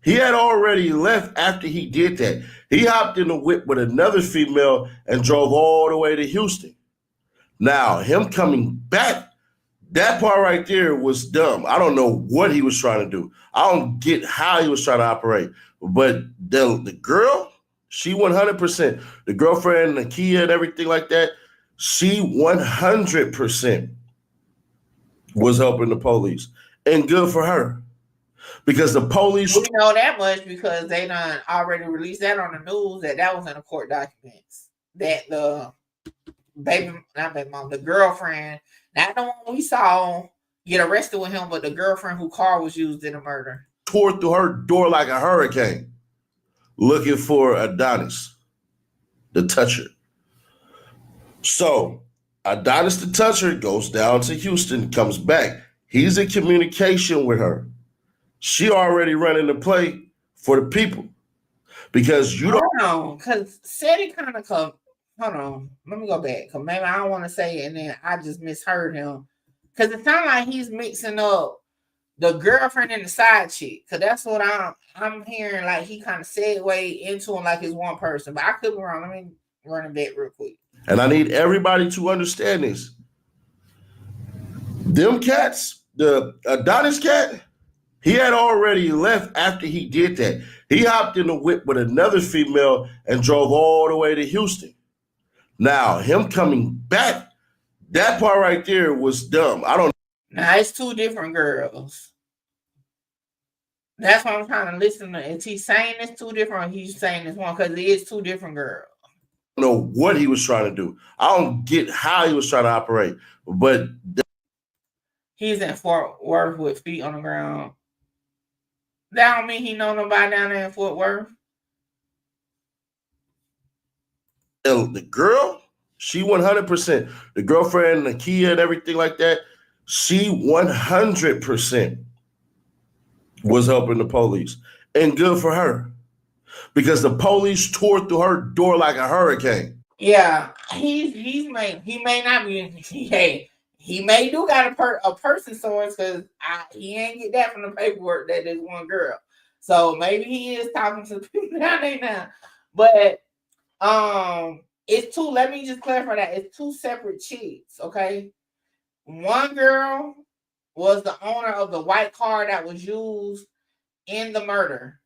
He had already left after he did that. He hopped in the whip with another female and drove all the way to Houston. Now, him coming back, that part right there was dumb. I don't know what he was trying to do. I don't get how he was trying to operate. But the girl, she 100%. The girlfriend, Nakia, and everything like that, she 100% was helping the police. And good for her. Because the police... We know that much because they done already released that on the news that was in the court documents. That the the girlfriend, not the one we saw get arrested with him, but the girlfriend whose car was used in the murder. Tore through her door like a hurricane looking for Adonis, the toucher. So Adonis the toucher goes down to Houston, comes back. He's in communication with her. She already running the play for the people because you don't know. Because said it kind of come. Hold on, let me go back because maybe I don't want to say it and then I just misheard him. Because it sounds like he's mixing up the girlfriend and the side chick. Because that's what I'm hearing. Like he kind of segued into him like it's one person, but I could be wrong. Let me run it back real quick. And I need everybody to understand this. Them cats, the Adonis cat, he had already left after he did that. He hopped in the whip with another female and drove all the way to Houston. Now, him coming back, that part right there was dumb. I don't know. Now, it's two different girls. That's why I'm trying to listen to. Is he saying it's two different or he's saying it's one? Because it is two different girls. I don't know what he was trying to do. I don't get how he was trying to operate. But he's in Fort Worth with feet on the ground. That don't mean he know nobody down there in Fort Worth. And the girl, she 100%. The girlfriend, Nakia, and everything like that, she 100% was helping the police. And good for her. Because the police tore through her door like a hurricane. Yeah, he may not be. Hey, he may do got a person source because he ain't get that from the paperwork that there's one girl. So maybe he is talking to people down there now. But it's two. Let me just clarify that it's two separate chicks. Okay, one girl was the owner of the white car that was used in the murder.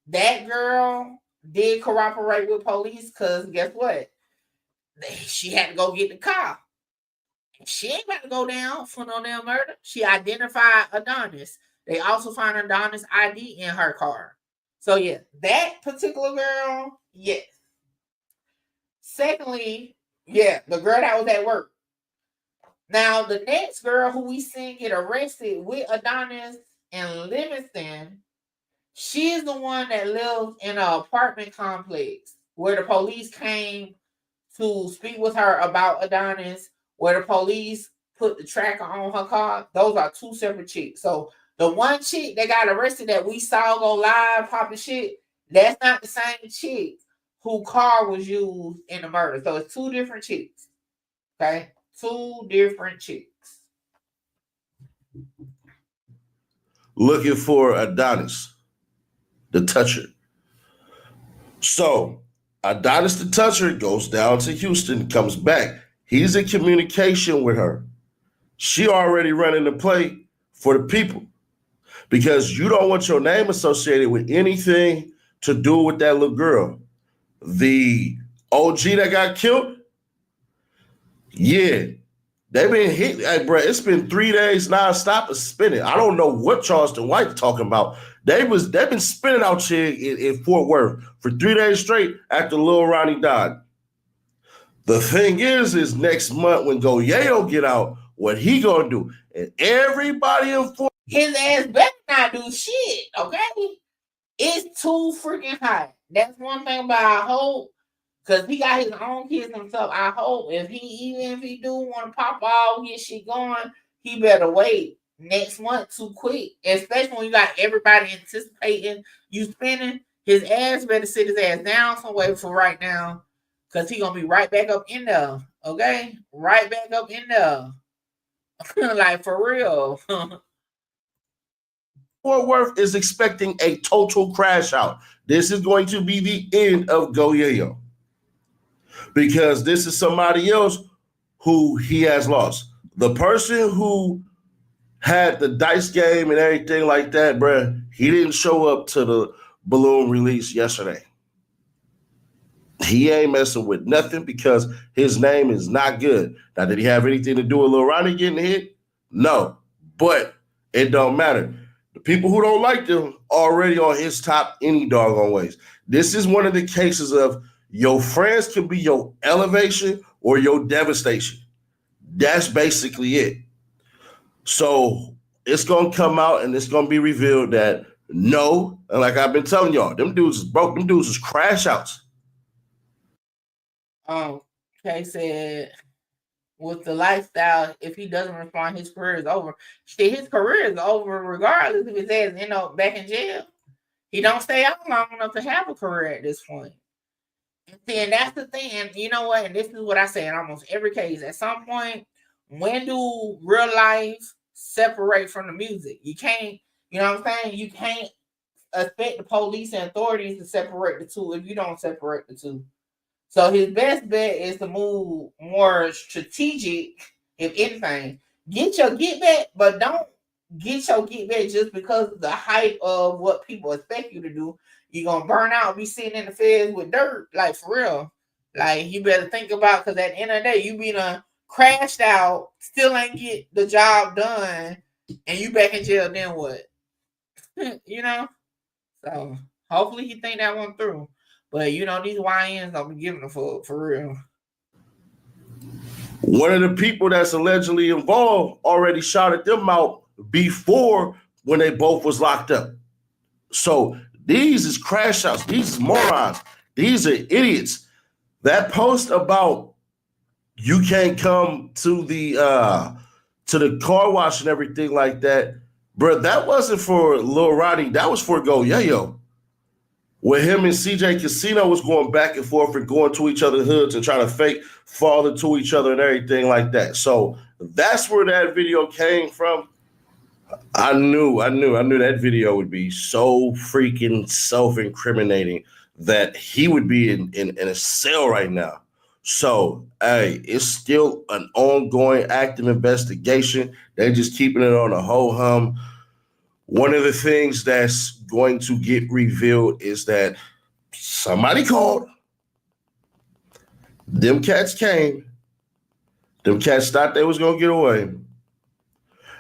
That girl did cooperate with police because guess what? She had to go get the car. She ain't about to go down for no damn murder. She identified Adonis. They also found Adonis ID in her car. So yeah, that particular girl, yes. Secondly, yeah, the girl that was at work. Now the next girl who we seen get arrested with Adonis in Livingston, she is the one that lives in an apartment complex where the police came to speak with her about Adonis, where the police put the tracker on her car. Those are two separate chicks. So the one chick that got arrested that we saw go live popping shit, that's not the same chick whose car was used in the murder. So it's two different chicks. Okay? Two different chicks. Looking for Adonis, the toucher. So Adonis the toucher goes down to Houston, comes back. He's in communication with her. She already running the play for the people because you don't want your name associated with anything to do with that little girl. The OG that got killed, yeah, they've been hit. Hey, bro, it's been 3 days nonstop of spinning. I don't know what Charleston White's talking about. They've been spinning out here in Fort Worth for 3 days straight after Lil Ronnie died. The thing is next month when Goyeo get out, what he gonna do? And everybody in Fort his ass better not do shit, okay? It's too freaking hot. That's one thing about I hope, because he got his own kids himself. I hope even if he do want to pop all get shit going, he better wait next month too quick. Especially when you got everybody anticipating you spending. His ass better sit his ass down somewhere for right now. Cause he gonna be right back up in there. Okay? Right back up in there. Like for real. Fort Worth is expecting a total crash out. This is going to be the end of Goyeo. Because this is somebody else who he has lost. The person who had the dice game and everything like that, bruh, he didn't show up to the balloon release yesterday. He ain't messing with nothing because his name is not good. Now, did he have anything to do with Lil Ronnie getting hit? No, but it don't matter. The people who don't like them already on his top any doggone ways. This is one of the cases of your friends can be your elevation or your devastation. That's basically it. So it's going to come out and it's going to be revealed that no, and like I've been telling y'all, them dudes is broke. Them dudes is crash outs. Kay said, with the lifestyle, if he doesn't respond, his career is over. Shit, his career is over regardless if his ass end up back in jail. He don't stay out long enough to have a career at this point. And that's the thing. And you know what? And this is what I say in almost every case. At some point, when do real life separate from the music? You can't, you know what I'm saying? You can't expect the police and authorities to separate the two if you don't separate the two. So his best bet is to move more strategic, if anything. Get your get back, but don't get your get back just because of the height of what people expect you to do. You're gonna burn out, be sitting in the feds with dirt, like for real. Like you better think about, because at the end of the day, you be crashed out, still ain't get the job done, and you back in jail. Then what? You know. So hopefully he think that one through. But you know, these YNs don't be giving a fuck for real. One of the people that's allegedly involved already shouted them out before when they both was locked up. So these is crash outs. These is morons. These are idiots. That post about you can't come to the car wash and everything like that, bro. That wasn't for Lil Ronnie. That was for Go Yayo. Where him and CJ Casino was going back and forth and going to each other's hoods and trying to fake fall into each other and everything like that. So that's where that video came from. I knew that video would be so freaking self-incriminating that he would be in a cell right now. So, hey, it's still an ongoing active investigation. They're just keeping it on a whole hum. One of the things that's going to get revealed is that somebody called, them cats came, them cats thought they was going to get away,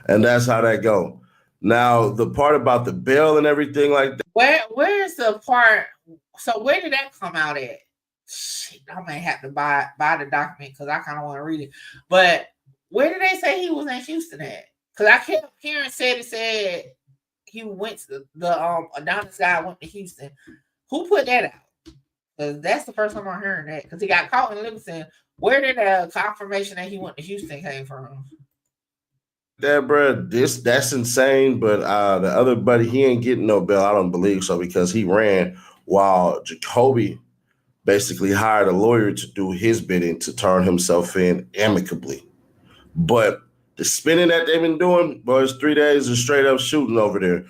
and that's how that go. Now, the part about the bail and everything like that. Where's the part? So where did that come out at? Shit, I may have to buy the document because I kind of want to read it. But where did they say he was in Houston at? Because I kept hearing it said he went to the Adonis guy went to Houston. Who put that out? Because that's the first time I'm hearing that. Because he got caught in Livingston. Where did the confirmation that he went to Houston came from? That bro, that's insane. But the other buddy, he ain't getting no bail. I don't believe so because he ran while Jacoby basically hired a lawyer to do his bidding to turn himself in amicably. But the spinning that they've been doing, boy, it's 3 days of straight up shooting over there.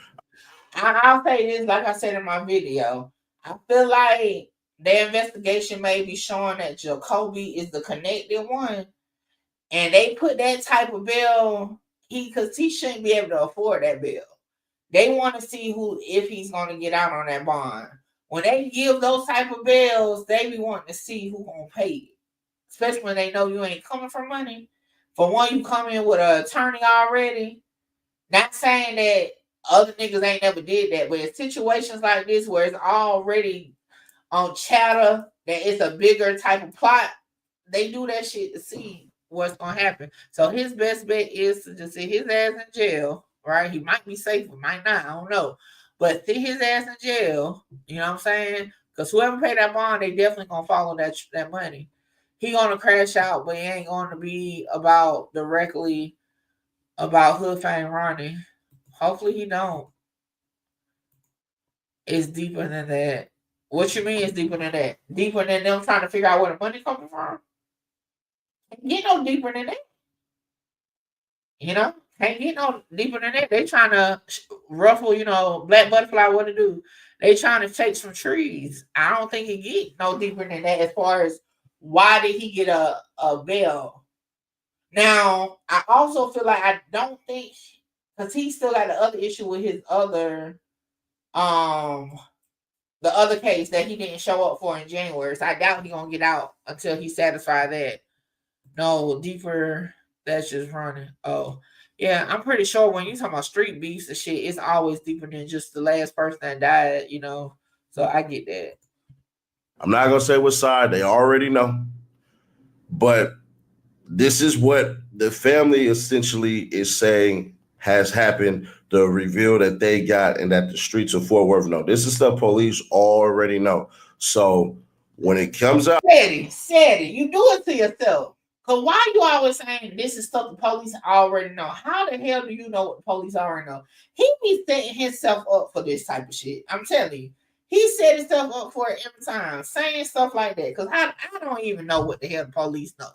I'll say this, like I said in my video, I feel like the investigation may be showing that Jacoby is the connected one, and they put that type of bill because he shouldn't be able to afford that bill. They want to see if he's going to get out on that bond. When they give those type of bills, they be wanting to see who gonna pay it, especially when they know you ain't coming for money. For one, you come in with an attorney already. Not saying that other niggas ain't never did that, but in situations like this where it's already on chatter that it's a bigger type of plot, they do that shit to see what's gonna happen. So his best bet is to just sit his ass in jail, right? He might be safe, but might not, I don't know. But sit his ass in jail, you know what I'm saying? Because whoever paid that bond, they definitely gonna follow that money. He gonna crash out, but he ain't gonna be directly about Hood Fame Ronnie. Hopefully he don't. It's deeper than that. What you mean it's deeper than that? Deeper than them trying to figure out where the money coming from? Can't get no deeper than that. You know? Can't get no deeper than that. They trying to ruffle, Black Butterfly what to do. They trying to take some trees. I don't think he get no deeper than that as far as why did he get a bail. Now, I also feel like I don't think because he still got the other issue with his other the other case that he didn't show up for in January. So I doubt he gonna get out until he satisfied that. No, deeper, that's just running. Oh, yeah, I'm pretty sure when you talk about street beefs and shit, it's always deeper than just the last person that died, So I get that. I'm not gonna say what side, they already know. But this is what the family essentially is saying has happened, the reveal that they got and that the streets of Fort Worth know. This is stuff police already know. So when it comes out, said it. You do it to yourself. Cause why you always saying this is stuff the police already know? How the hell do you know what the police already know? He be setting himself up for this type of shit. I'm telling you. He set himself up for it every time, saying stuff like that. Cause I don't even know what the hell the police know.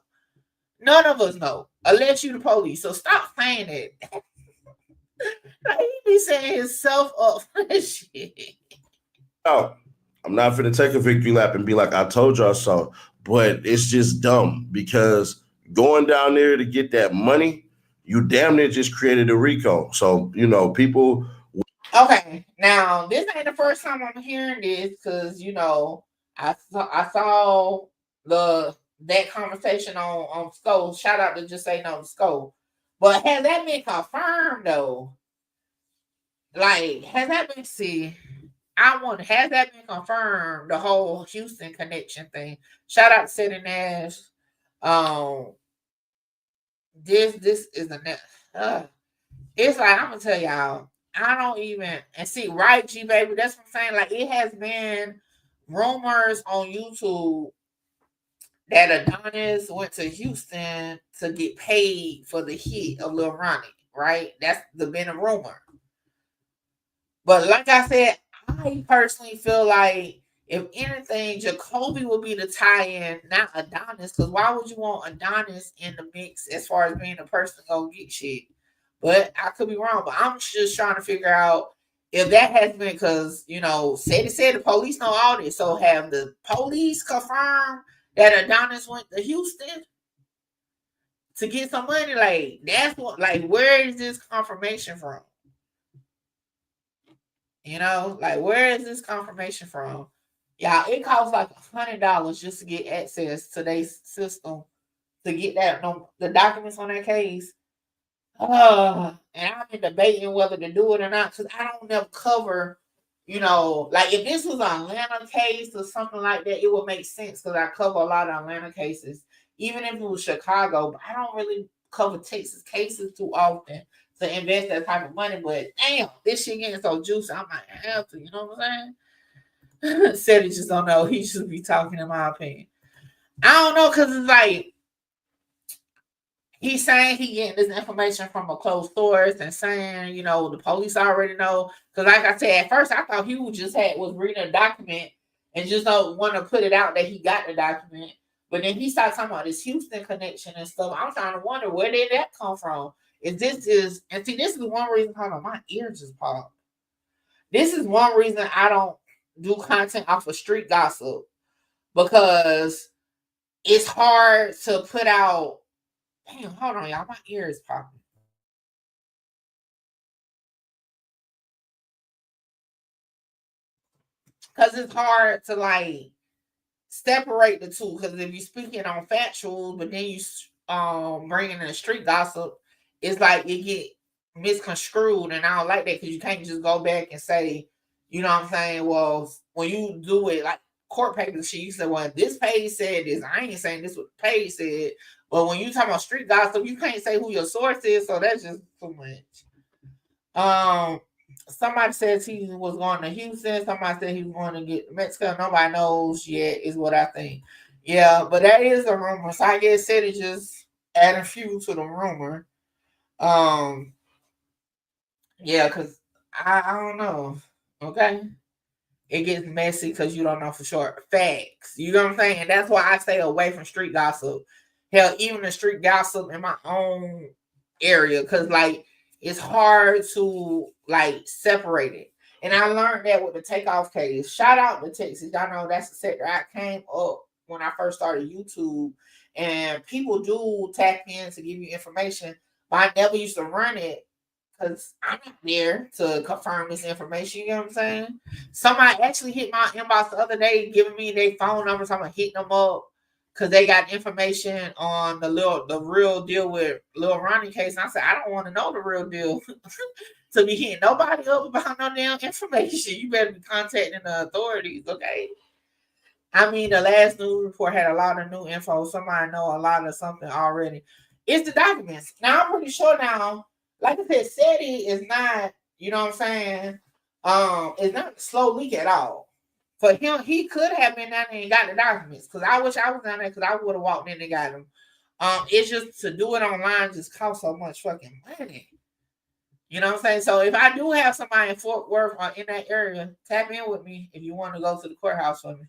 None of us know, unless you the police. So stop saying it. He be setting himself up for this shit. Oh, I'm not finna take a victory lap and be like, I told y'all so. But it's just dumb because going down there to get that money, you damn near just created a RICO. So, people. Okay, now this ain't the first time I'm hearing this because, I saw that conversation on Skull. Shout out to Just Say No to Skull. But has that been confirmed though? Like, has that been has that been confirmed? The whole Houston connection thing. Shout out to City Nash. This is the next. It's like I'm gonna tell y'all. I don't even and see right, G baby. That's what I'm saying. Like it has been rumors on YouTube that Adonis went to Houston to get paid for the hit of Lil Ronnie. Right? That's been a rumor. But like I said, I personally feel like if anything, Jacoby would be the tie-in, not Adonis. Because why would you want Adonis in the mix as far as being the person gonna get shit? But I could be wrong. But I'm just trying to figure out if that has been because said the police know all this. So have the police confirmed that Adonis went to Houston to get some money? Like that's what. Like where is this confirmation from? Like where is this confirmation from? Yeah, it costs like $100 just to get access to their system to get the documents on that case. And I've been debating whether to do it or not because I don't never cover. Like if this was an Atlanta case or something like that, it would make sense because I cover a lot of Atlanta cases, even if it was Chicago. But I don't really cover Texas cases too often to invest that type of money. But damn, this shit getting so juicy, I might have to. You know what I'm saying? Said it just don't know. He should be talking, in my opinion. I don't know because it's like he's saying he getting this information from a closed source and saying, the police already know. Because like I said, at first I thought he was reading a document and just don't want to put it out that he got the document. But then he started talking about this Houston connection and stuff. I'm trying to wonder where did that come from? This is one reason. Hold on, my ear just popped. This is one reason I don't do content off of street gossip because it's hard to put out. Damn, hold on, y'all. My ear is popping. Because it's hard to separate the two. Because if you're speaking on factual, but then you bringing in street gossip, it's like it get misconstrued, and I don't like that because you can't just go back and say, you know what I'm saying? Well, when you do it like court papers, shit, you say, well, this page said this. I ain't saying this what the page said. But when you talk about street gossip, you can't say who your source is, so that's just too much. Somebody says he was going to Houston. Somebody said he was going to get Mexico. Nobody knows yet, is what I think. Yeah, but that is a rumor. So I guess said it just adding fuel to the rumor. Yeah, because I don't know. Okay. It gets messy because you don't know for sure. Facts. You know what I'm saying? And that's why I stay away from street gossip. Hell, even the street gossip in my own area. Because it's hard to separate it. And I learned that with the takeoff case. Shout out to Texas. Y'all know that's the sector I came up when I first started YouTube. And people do tap in to give you information. But I never used to run it because I'm not there to confirm this information. You know what I'm saying? Somebody actually hit my inbox the other day giving me their phone numbers. So I'm going to hit them up because they got information on the real deal with Lil Ronnie case. And I said, I don't want to know the real deal to be hitting nobody up about no damn information. You better be contacting the authorities, okay? I mean, the last news report had a lot of new info. Somebody know a lot of something already. It's the documents. Now, I'm pretty sure now, like I said, SETI is not, you know what I'm saying, it's not a slow leak at all. For him, he could have been down there and got the documents. Because I wish I was down there because I would have walked in and got them. It's just to do it online just costs so much fucking money. You know what I'm saying? So if I do have somebody in Fort Worth or in that area, tap in with me if you want to go to the courthouse for me.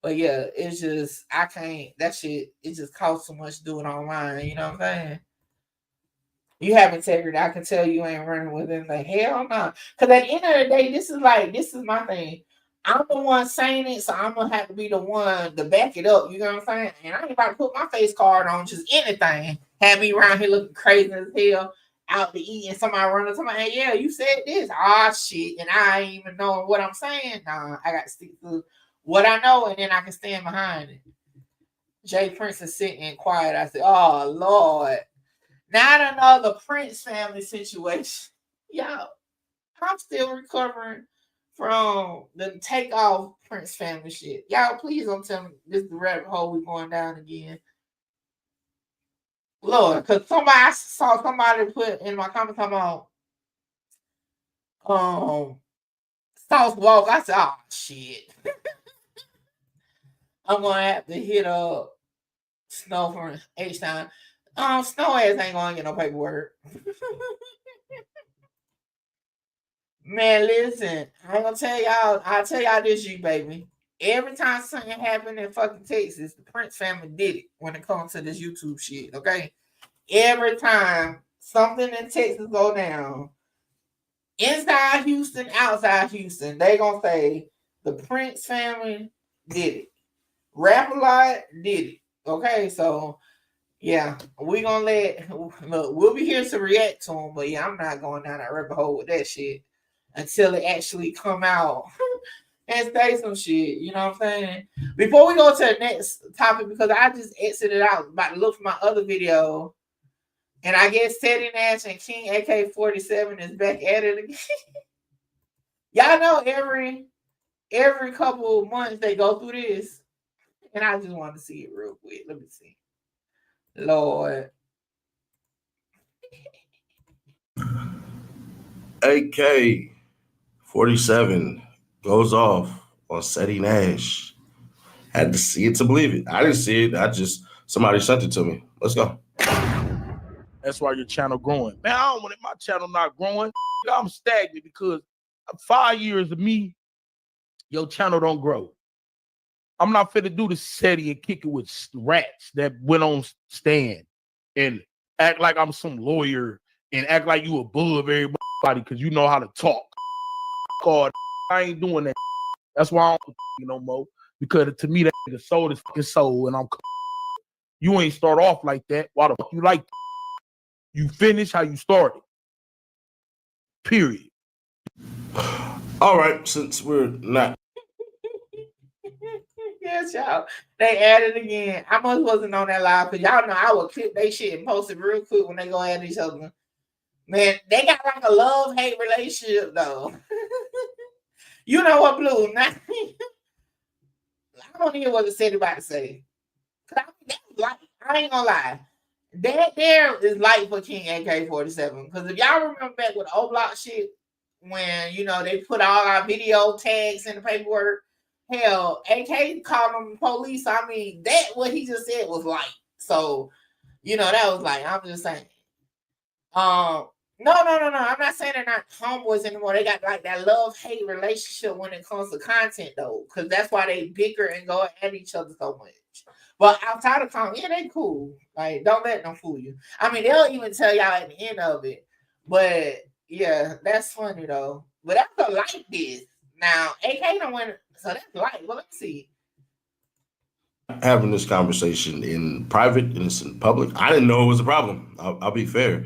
But yeah, it's just I can't. That shit it just costs so much to do it online. You know what I'm saying? You have integrity. I can tell you ain't running with it. Like hell no. Because at the end of the day, this is my thing. I'm the one saying it, so I'm gonna have to be the one to back it up. You know what I'm saying? And I ain't about to put my face card on just anything. Have me around here looking crazy as hell, out to eat, and somebody running to my hey, yeah, you said this. Ah shit, and I ain't even knowing what I'm saying. Nah, I got to stick to what I know, and then I can stand behind it. Jay Prince is sitting quiet. I said, oh Lord. Not another Prince family situation. Y'all, I'm still recovering from the takeoff Prince family shit. Y'all, please don't tell me this is the rabbit hole we going down again. Lord, because I saw somebody put in my comments talking about South Walk. I said, oh shit. I'm gonna have to hit up Snow from H-Town. Snow ass ain't gonna get no paperwork. Man, listen, I ain't gonna tell y'all. I'll tell y'all this, you baby. Every time something happened in fucking Texas, the Prince family did it when it comes to this YouTube shit. Okay, every time something in Texas go down, inside Houston, outside Houston, they gonna say the Prince family did it. Rap a lot did it. Okay, so yeah, we gonna look. We'll be here to react to them, but yeah, I'm not going down that rabbit hole with that shit until it actually come out and say some shit. You know what I'm saying? Before we go to the next topic, because I just exited out, about to look for my other video, and I guess Teddy Nash and King AK-47 is back at it again. Y'all know every couple of months they go through this, and I just want to see it real quick. Let me see. Lord. AK-47 goes off on Teddy Nash. Had to see it to believe it. I didn't see it. Somebody sent it to me. Let's go. That's why your channel growing. Man, I don't want my channel not growing. I'm stagnant because 5 years of me, your channel don't grow. I'm not fit to do the SETI and kick it with rats that went on stand and act like I'm some lawyer and act like you above everybody because you know how to talk. God, I ain't doing that. That's why I don't no more. Because to me, that nigga sold his fucking soul, and you ain't start off like that. Why the fuck you like that? You finish how you started. Period. All right, since we're not. Yes, y'all. They added again. I must wasn't on that live because y'all know I would clip they shit and post it real quick when they go at each other. Man, they got like a love-hate relationship though. You know what, Blue? I don't hear what the said about to say. That's like, I ain't gonna lie. That there is light for King AK-47. Because if y'all remember back with the O-Block shit, when, you know, they put all our video tags in the paperwork, hell, AK called them police. I mean, that what he just said was light. So, you know, that was like, I'm just saying. No. I'm not saying they're not homeboys anymore. They got like that love-hate relationship when it comes to content, though, because that's why they bicker and go at each other so much. But outside of content, yeah, they cool. Like, don't let them fool you. I mean, they'll even tell y'all at the end of it. But yeah, that's funny though. But that's a light this. Now, AK don't win, so that's light. Well, let's see. Having this conversation in private and it's in public. I didn't know it was a problem. I'll be fair.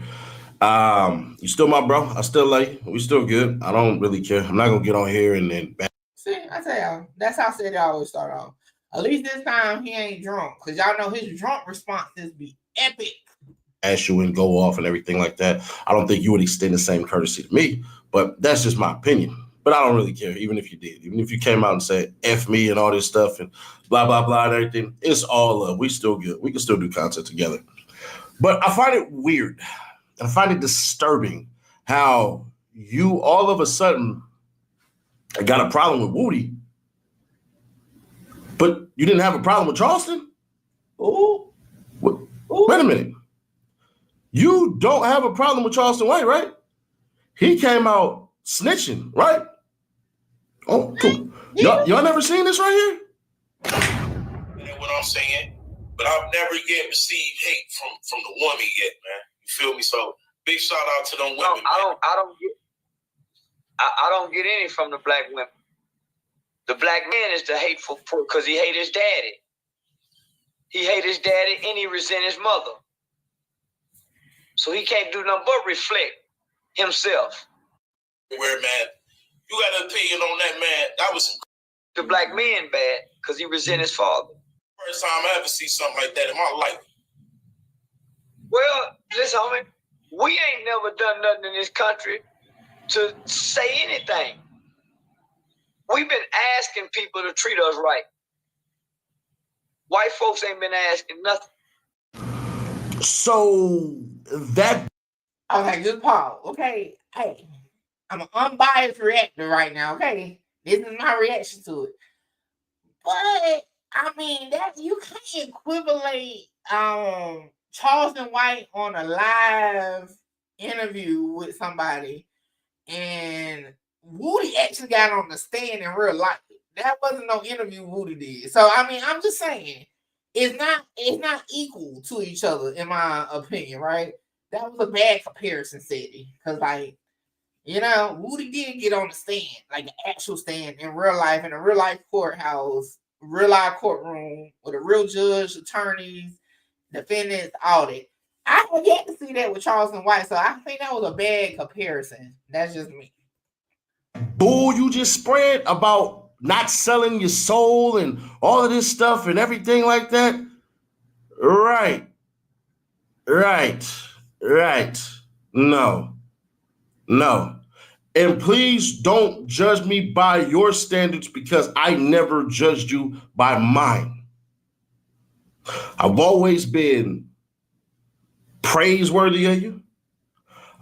You still my bro. I still like you. We still good. I don't really care. I'm not gonna get on here and then. See, I tell y'all, that's how I said I always start off. At least this time he ain't drunk, because y'all know his drunk responses be epic. Ask you and go off and everything like that. I don't think you would extend the same courtesy to me, but that's just my opinion. But I don't really care, even if you did. Even if you came out and said F me and all this stuff and blah, blah, blah and everything, it's all love. We still good. We can still do content together. But I find it weird. I find it disturbing how you all of a sudden got a problem with Woody, but you didn't have a problem with Charleston? Ooh. Ooh. Wait a minute. You don't have a problem with Charleston White, right? He came out snitching, right? Oh, cool. Y'all never seen this right here? That's what I'm saying. But I've never yet received hate from the woman yet, man. You feel me? So big shout out to them women. No, I don't get any from the black women. The black man is the hateful because he hate his daddy. He hate his daddy and he resent his mother. So he can't do nothing but reflect himself. Where, man, you got an opinion on that, man. That was the black man bad because he resent his father. First time I ever see something like that in my life. Well, listen, homie, we ain't never done nothing in this country to say anything. We've been asking people to treat us right. White folks ain't been asking nothing. So that. Okay, just pause. Okay, hey, I'm an unbiased reactor right now. Okay, this is my reaction to it. But I mean that you can't equivalent Charleston White on a live interview with somebody and Woody actually got on the stand in real life. That wasn't no interview Woody did. So I mean, I'm just saying it's not equal to each other in my opinion, right? That was a bad comparison, Sadie, because like Woody did get on the stand, like the actual stand in real life, in a real life courthouse, real life courtroom with a real judge, attorneys, defendants, all that. I have yet to see that with Charleston White, so I think that was a bad comparison. That's just me. Bull you just spread about not selling your soul and all of this stuff and everything like that. Right. No. And please don't judge me by your standards because I never judged you by mine. I've always been praiseworthy of you.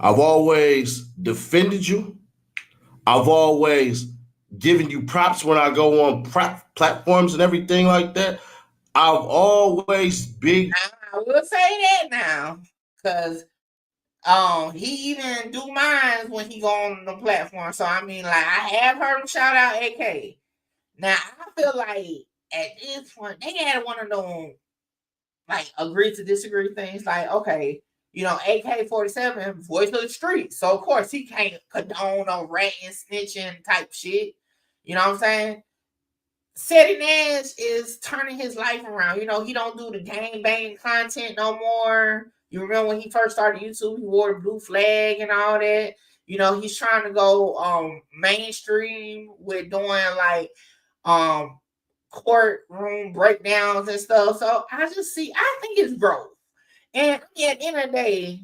I've always defended you. I've always given you props when I go on platforms and everything like that. I've always been. I will say that now, because he even do mine when he go on the platform. So I mean, like I have heard him shout out AK. Now I feel like at this point they had one of them like agree to disagree things. Like okay, AK-47 voice of the street, so of course he can't condone no ratting, snitching type shit. You know what I'm saying? Ceddy Nash is turning his life around. He don't do the gangbang content no more. You remember when he first started YouTube, he wore the blue flag and all that. He's trying to go mainstream with doing like courtroom breakdowns and stuff. So I think it's growth. And at the end of the day,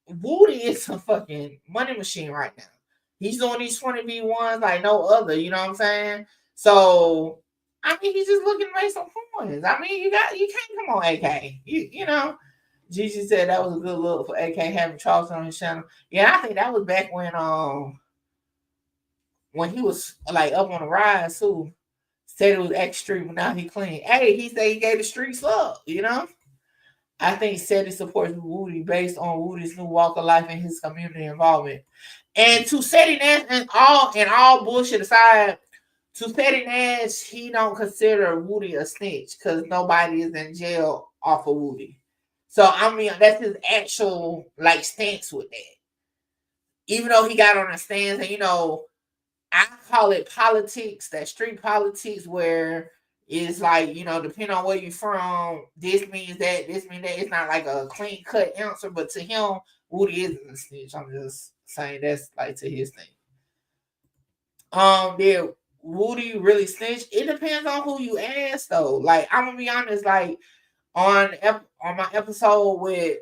Woody is a fucking money machine right now. He's doing these 20v1s like no other, you know what I'm saying? So I mean, he's just looking to make some coins. I mean, you can't come on AK. Gigi said that was a good look for AK having Charleston on his channel. Yeah, I think that was back when he was like up on the rise too. Said it was extreme, but now he clean. Hey, he said he gave the streets up, I think Ceddy supports Woody based on Woody's new walk of life and his community involvement. And to Ceddy Nash, and all bullshit aside, to Ceddy Nash, he don't consider Woody a snitch because nobody is in jail off of Woody. So I mean, that's his actual like stance with that. Even though he got on a stance, and I call it politics, that street politics, where it's like, depending on where you're from, this means that, this means that. It's not like a clean cut answer, but to him, Woody isn't a snitch. I'm just saying that's like to his thing. Did Woody really snitch? It depends on who you ask, though. Like, I'm gonna be honest, like on my episode with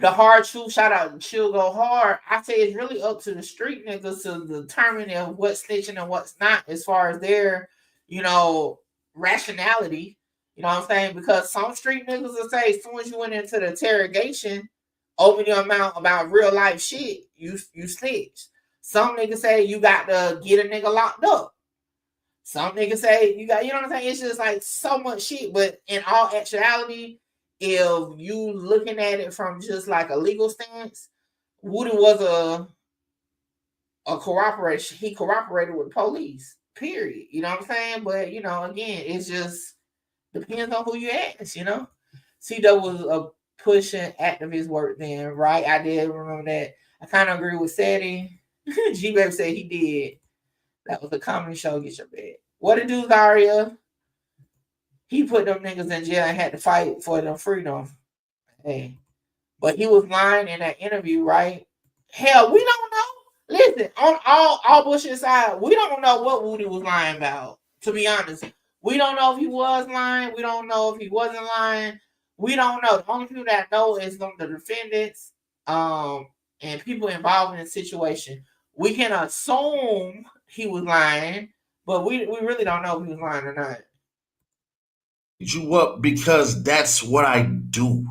the hard truth, shout out to Chill Go Hard. I say it's really up to the street niggas to determine what's snitching and what's not, as far as their, rationality. You know what I'm saying? Because some street niggas will say as soon as you went into the interrogation, open your mouth about real life shit, you snitch. Some niggas say you got to get a nigga locked up. Some niggas say you got, what I'm saying? It's just like so much shit. But in all actuality, if you looking at it from just like a legal stance, Woody was a cooperation. He cooperated with the police, period. You know what I'm saying? But, again, it just depends on who you ask, C-Dub was a pushing activist work then, right? I did remember that. I kind of agree with Sadie. G-Baby said he did. That was a comedy show, Get Your Bed. What it do, Zaria? He put them niggas in jail and had to fight for their freedom. Hey. But he was lying in that interview, right? Hell, we don't know. Listen, on all bullshit aside, we don't know what Woody was lying about, to be honest. We don't know if he was lying. We don't know if he wasn't lying. We don't know. The only people that know is the defendants and people involved in the situation. We can assume he was lying, but we really don't know if he was lying or not. You up because that's what I do.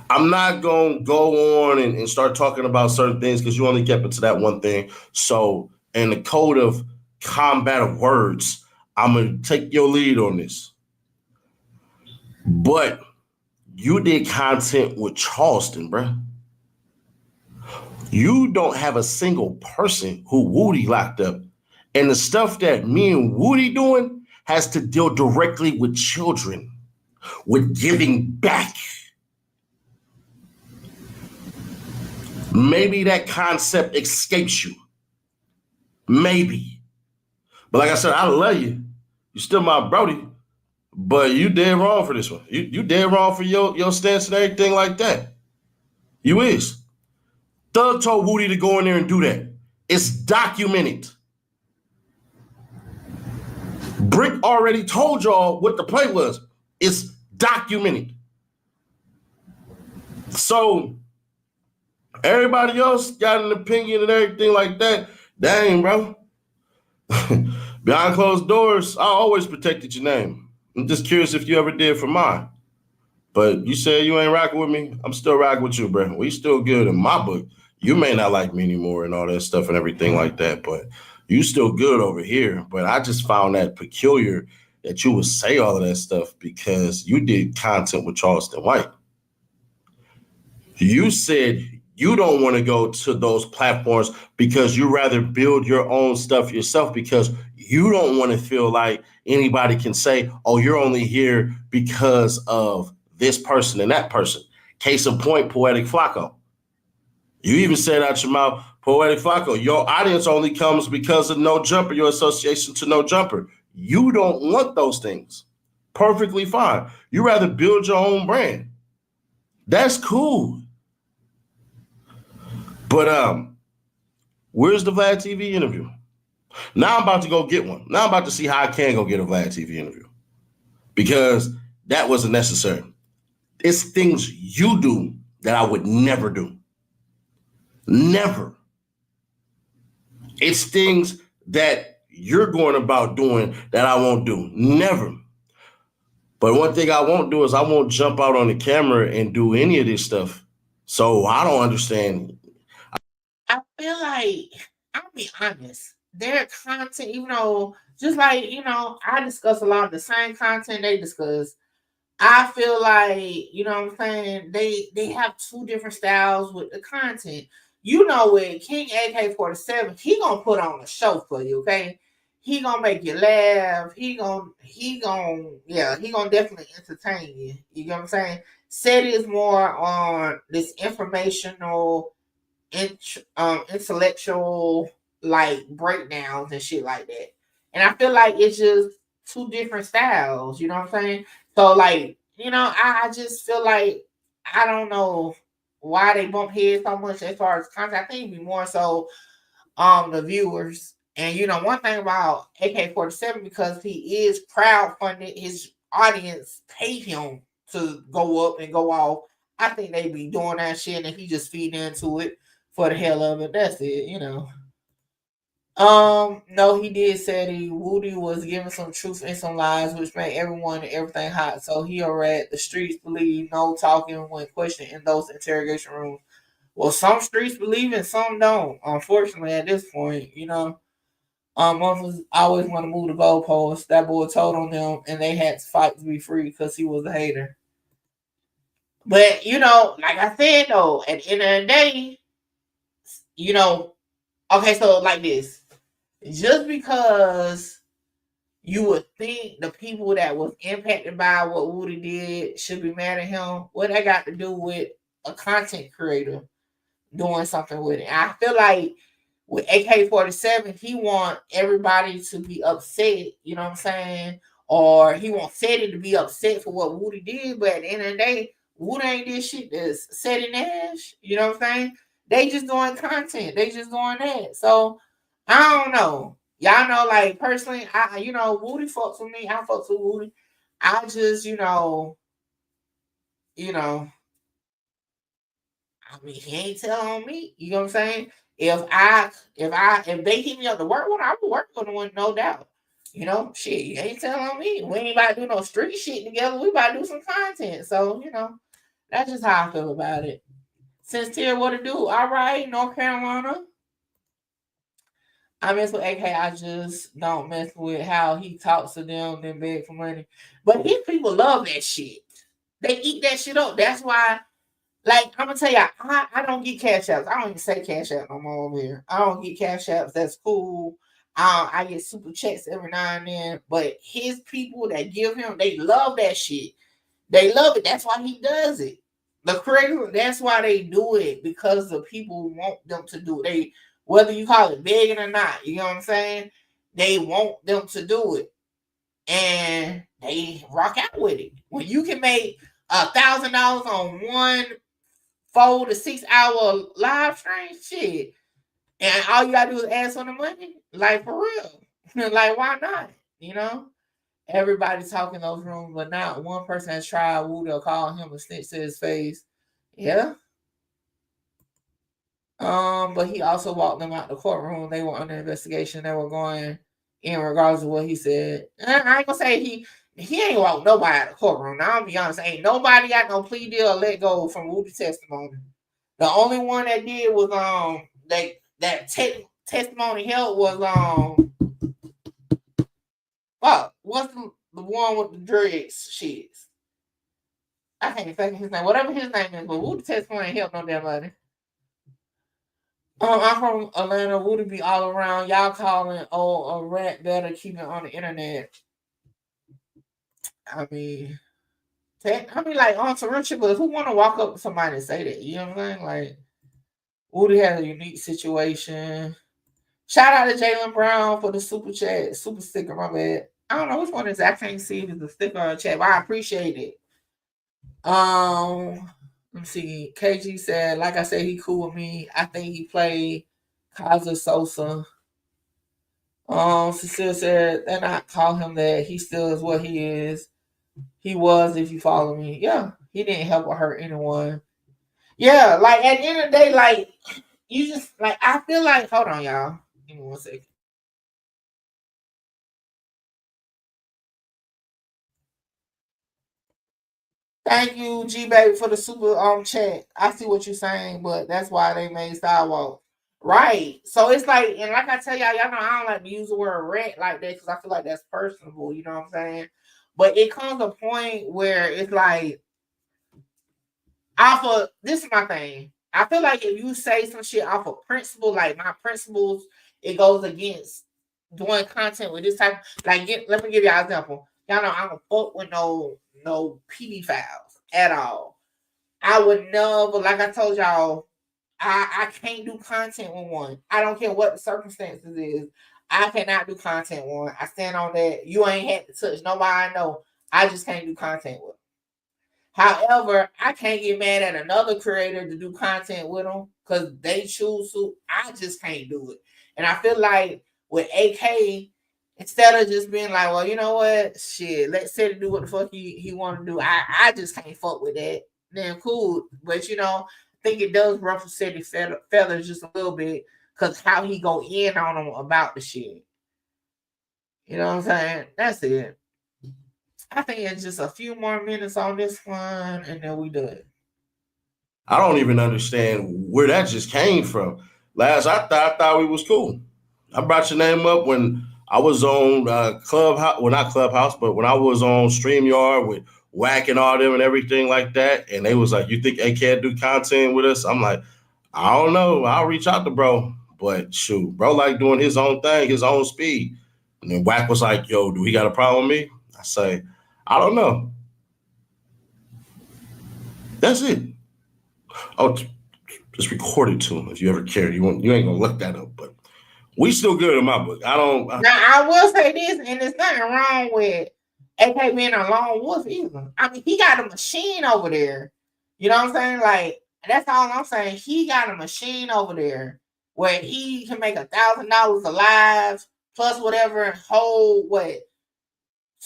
I'm not going to go on and start talking about certain things because you only kept it to that one thing. So, in the code of combat of words, I'm going to take your lead on this. But you did content with Charleston, bruh. You don't have a single person who Woody locked up. And the stuff that me and Woody doing has to deal directly with children, with giving back. Maybe that concept escapes you. Maybe. But like I said, I love you. You're still my brody. But you dead wrong for this one. You dead wrong for your stance and everything like that. You is. Thug told Woody to go in there and do that. It's documented. Brick already told y'all what the play was. It's documented. So everybody else got an opinion and everything like that. Dang, bro. Behind closed doors, I always protected your name. I'm just curious if you ever did for mine. But you said you ain't rocking with me. I'm still rocking with you, bro. We still good in my book. You may not like me anymore and all that stuff and everything like that, but you still good over here. But I just found that peculiar that you would say all of that stuff because you did content with Charleston White. You said you don't want to go to those platforms because you rather build your own stuff yourself because you don't want to feel like anybody can say, oh, you're only here because of this person and that person. Case in point, Poetic Flacco. You even said out your mouth, Poetic Flacco, your audience only comes because of No Jumper, your association to No Jumper. You don't want those things. Perfectly fine. You rather build your own brand. That's cool. But where's the Vlad TV interview? Now I'm about to go get one. Now I'm about to see how I can go get a Vlad TV interview. Because that wasn't necessary. It's things you do that I would never do. Never. It's things that you're going about doing that I won't do. Never. But one thing I won't do is I won't jump out on the camera and do any of this stuff. So I don't understand. I feel like, I'll be honest, their content, even though, just like, I discuss a lot of the same content they discuss. I feel like, you know what I'm saying? They have two different styles with the content. With King AK-47, he gonna put on a show for you, okay? He gonna make you laugh. He gonna definitely entertain you. You know what I'm saying? Seti is more on this informational, intellectual like breakdowns and shit like that. And I feel like it's just two different styles. You know what I'm saying? So like, I just feel like I don't know why they bump heads so much as far as content. I think it'd be more so the viewers. And one thing about AK-47, because he is crowdfunded, his audience paid him to go up and go off. I think they be doing that shit and he just feeding into it for the hell of it. That's it. No, he did say that Woody was giving some truth and some lies, which made everyone and everything hot. So he read the streets believe no talking when questioned in those interrogation rooms. Well, some streets believe and some don't. Unfortunately, at this point, motherfuckers always want to move the goalposts. That boy told on them, and they had to fight to be free because he was a hater. But like I said though, at the end of the day, okay, so like this. Just because you would think the people that was impacted by what Woody did should be mad at him, what that got to do with a content creator doing something with it? I feel like with AK-47, he want everybody to be upset, you know what I'm saying? Or he wants Seti to be upset for what Woody did, but at the end of the day, Woody ain't did shit that's Seti Nash, you know what I'm saying? They just doing content. They just doing that. So I don't know. Y'all know, like personally, Woody fucks with me. I fucks with Woody. I just, he ain't telling on me. You know what I'm saying? If they hit me up to work with, I would work with them, no doubt. Shit, you ain't telling on me. We ain't about to do no street shit together. We about to do some content. So, That's just how I feel about it. Sincere, what to do? All right, North Carolina. I mess with AK. I just don't mess with how he talks to them and beg for money. But his people love that shit. They eat that shit up. That's why, like, I'm gonna tell you, I don't get cash apps. I don't even say cash app no more over here. I don't get cash apps. That's cool. I get super checks every now and then. But his people that give him, they love that shit. They love it. That's why he does it. The creator, that's why they do it, because the people want them to do it. They, whether you call it begging or not, you know what I'm saying? They want them to do it. And they rock out with it. When you can make $1,000 on one 4 to 6 hour live stream, shit, and all you gotta do is ask for the money, like for real. Like, why not? You know? Everybody talking those rooms, but not one person has tried Woo to call him a snitch to his face. Yeah. But he also walked them out the courtroom. They were under investigation. They were going in regards to what he said. I ain't gonna say he ain't walked nobody out the courtroom. Now I'll be honest, ain't nobody got no plea deal or let go from Woody's testimony. The only one that did was that testimony held was what's the one with the dreads shits? I can't think of his name. Whatever his name is, but Woody testimony ain't help no damn money. I'm from Atlanta. Woody be all around. Y'all calling a rat better keep it on the internet. I mean, like on some rich, but who want to walk up to somebody and say that? You know what I'm saying? Like, Woody had a unique situation. Shout out to Jalen Brown for the super chat, super sticker. My bad. I don't know which one is. I can't see if it's a sticker or a chat, but I appreciate it. Let me see. KG said, like I said, he cool with me. I think he played Kaiser Sosa. Cecile said, they're not call him that. He still is what he is. He was, if you follow me. Yeah, he didn't help or hurt anyone. Yeah, like at the end of the day, like you just like I feel like hold on, y'all. Give me 1 second. Thank you, G Baby, for the super chat. I see what you're saying, but that's why they made Sidewalk. Right. So it's like, and like I tell y'all know I don't like to use the word rat like that because I feel like that's personable, you know what I'm saying? But it comes a point where it's like off of this is my thing. I feel like if you say some shit off of principle, like my principles, it goes against doing content with this type. Like, let me give y'all an example. Y'all know I don't fuck with no PD files at all. I would never, like I told y'all, I can't do content with one. I don't care what the circumstances is. I cannot do content with one. I stand on that. You ain't had to touch nobody I know. I just can't do content with. However, I can't get mad at another creator to do content with them because they choose to. I just can't do it. And I feel like with AK, instead of just being like, well, you know what? Shit, let Seti do what the fuck he want to do. I just can't fuck with that. Then cool. But, I think it does ruffle Seti feathers just a little bit because how he go in on them about the shit. You know what I'm saying? That's it. I think it's just a few more minutes on this one, and then we do it. I don't even understand where that just came from. Last, I thought we was cool. I brought your name up when I was on Clubhouse, well, not Clubhouse, but when I was on StreamYard with Whack and all them and everything like that, and they was like, you think AK do content with us? I'm like, I don't know. I'll reach out to bro. But shoot, bro like doing his own thing, his own speed. And then Whack was like, yo, do he got a problem with me? I say, I don't know. That's it. Oh, just record it to him if you ever care. You ain't gonna look that up, but we still good in my book. Now I will say this, and there's nothing wrong with AK being a lone wolf either. I mean, he got a machine over there. You know what I'm saying? Like, that's all I'm saying. He got a machine over there where he can make $1,000 a live plus whatever and hold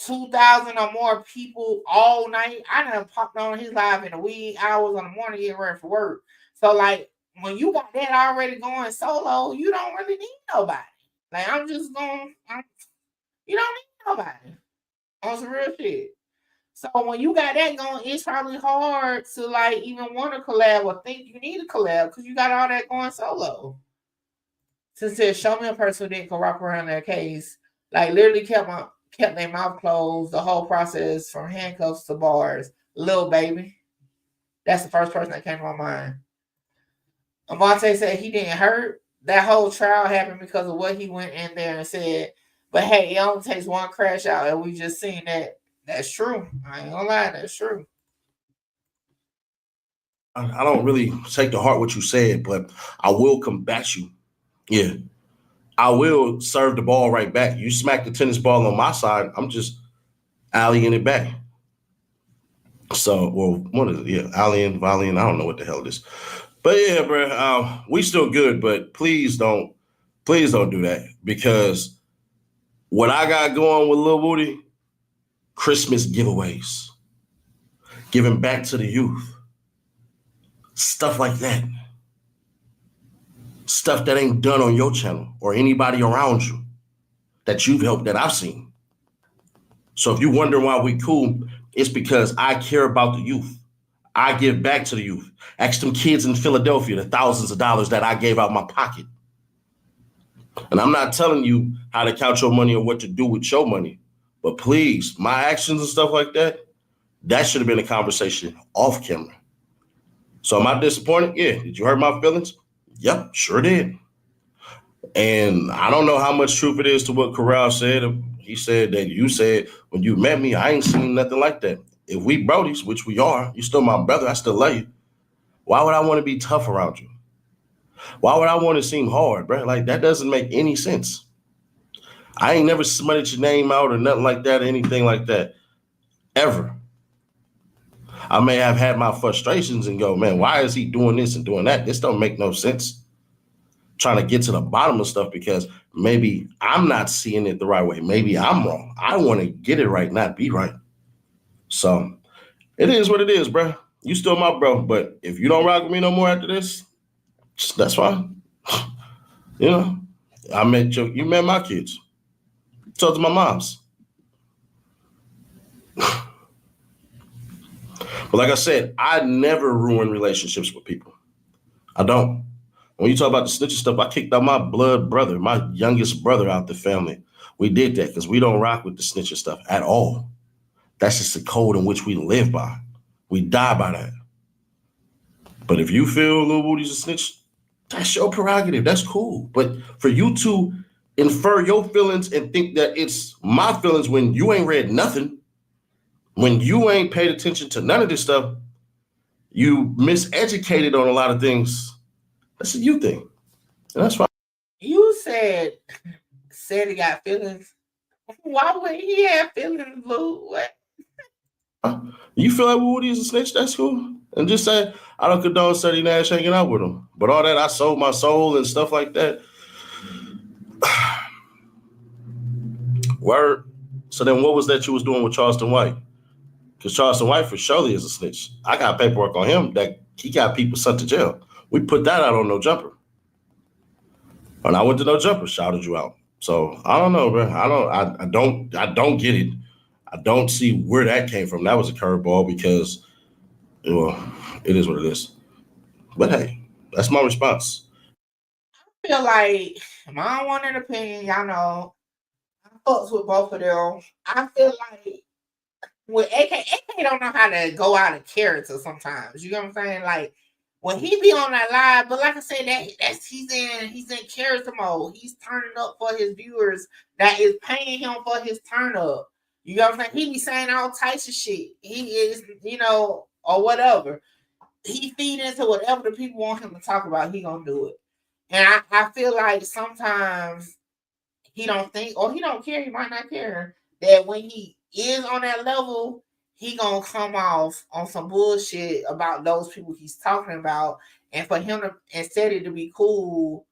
2,000 or more people all night. I done popped on his live in the wee hours in the morning getting ready for work. So like when you got that already going solo, you don't really need nobody. Like you don't need nobody on some real shit. So when you got that going, it's probably hard to like even want to collab or think you need to collab because you got all that going solo. Since it show me a person who didn't go wrap around their case, like literally kept their mouth closed the whole process from handcuffs to bars. Lil Baby. That's the first person that came to my mind. Amante said he didn't hurt. That whole trial happened because of what he went in there and said. But hey, it only takes one crash out, and we just seen that. That's true. I ain't gonna lie, that's true. I don't really take to heart what you said, but I will combat you. Yeah. I will serve the ball right back. You smack the tennis ball on my side, I'm just alleying it back. So, well, what is it? Yeah, alleying, volleying, I don't know what the hell it is. But yeah, bro, we still good, but please don't do that because what I got going with Lil Woody, Christmas giveaways, giving back to the youth, stuff like that. Stuff that ain't done on your channel or anybody around you that you've helped that I've seen. So if you wonder why we cool, it's because I care about the youth. I give back to the youth. Ask them kids in Philadelphia the thousands of dollars that I gave out of my pocket. And I'm not telling you how to count your money or what to do with your money. But please, my actions and stuff like that, that should have been a conversation off camera. So am I disappointed? Yeah. Did you hurt my feelings? Yep, sure did. And I don't know how much truth it is to what Corral said. He said that you said when you met me, I ain't seen nothing like that. If we brodies, which we are, you still my brother, I still love you. Why would I want to be tough around you? Why would I want to seem hard, bro? Like, that doesn't make any sense. I ain't never smutted your name out or nothing like that or anything like that, ever. I may have had my frustrations and go, man, why is he doing this and doing that? This don't make no sense. Trying to get to the bottom of stuff because maybe I'm not seeing it the right way. Maybe I'm wrong. I want to get it right, not be right. So it is what it is, bro. You still my bro, but if you don't rock with me no more after this, that's fine. You know, you met my kids. Talk to my moms. But like I said, I never ruin relationships with people. I don't. When you talk about the snitching stuff, I kicked out my blood brother, my youngest brother out the family. We did that because we don't rock with the snitching stuff at all. That's just the code in which we live by. We die by that. But if you feel Lil Woody's a snitch, that's your prerogative. That's cool. But for you to infer your feelings and think that it's my feelings when you ain't read nothing, when you ain't paid attention to none of this stuff, you miseducated on a lot of things. That's a you thing. And that's fine. You said he got feelings. Why would he have feelings, Lou? What? You feel like Woody is a snitch? That's cool. And just say, I don't condone Seti Nash hanging out with him. But all that, I sold my soul and stuff like that. Word. So then what was that you was doing with Charleston White? Because Charleston White for surely is a snitch. I got paperwork on him that he got people sent to jail. We put that out on No Jumper. When I went to No Jumper, shouted you out. So I don't know, bro. I don't get it. I don't see where that came from. That was a curveball because, well, it is what it is. But hey, that's my response. I feel like my one opinion, y'all know, I fucks with both of them. I feel like with AK don't know how to go out of character sometimes. You know what I'm saying? Like when he be on that live, but like I said, he's in character mode. He's turning up for his viewers that is paying him for his turn up. You know what I'm saying? He be saying all types of shit. He is, or whatever. He feed into whatever the people want him to talk about, he gonna do it. And I feel like sometimes he don't think or he don't care, he might not care that when he is on that level, he gonna come off on some bullshit about those people he's talking about. And for him to instead of to be cool,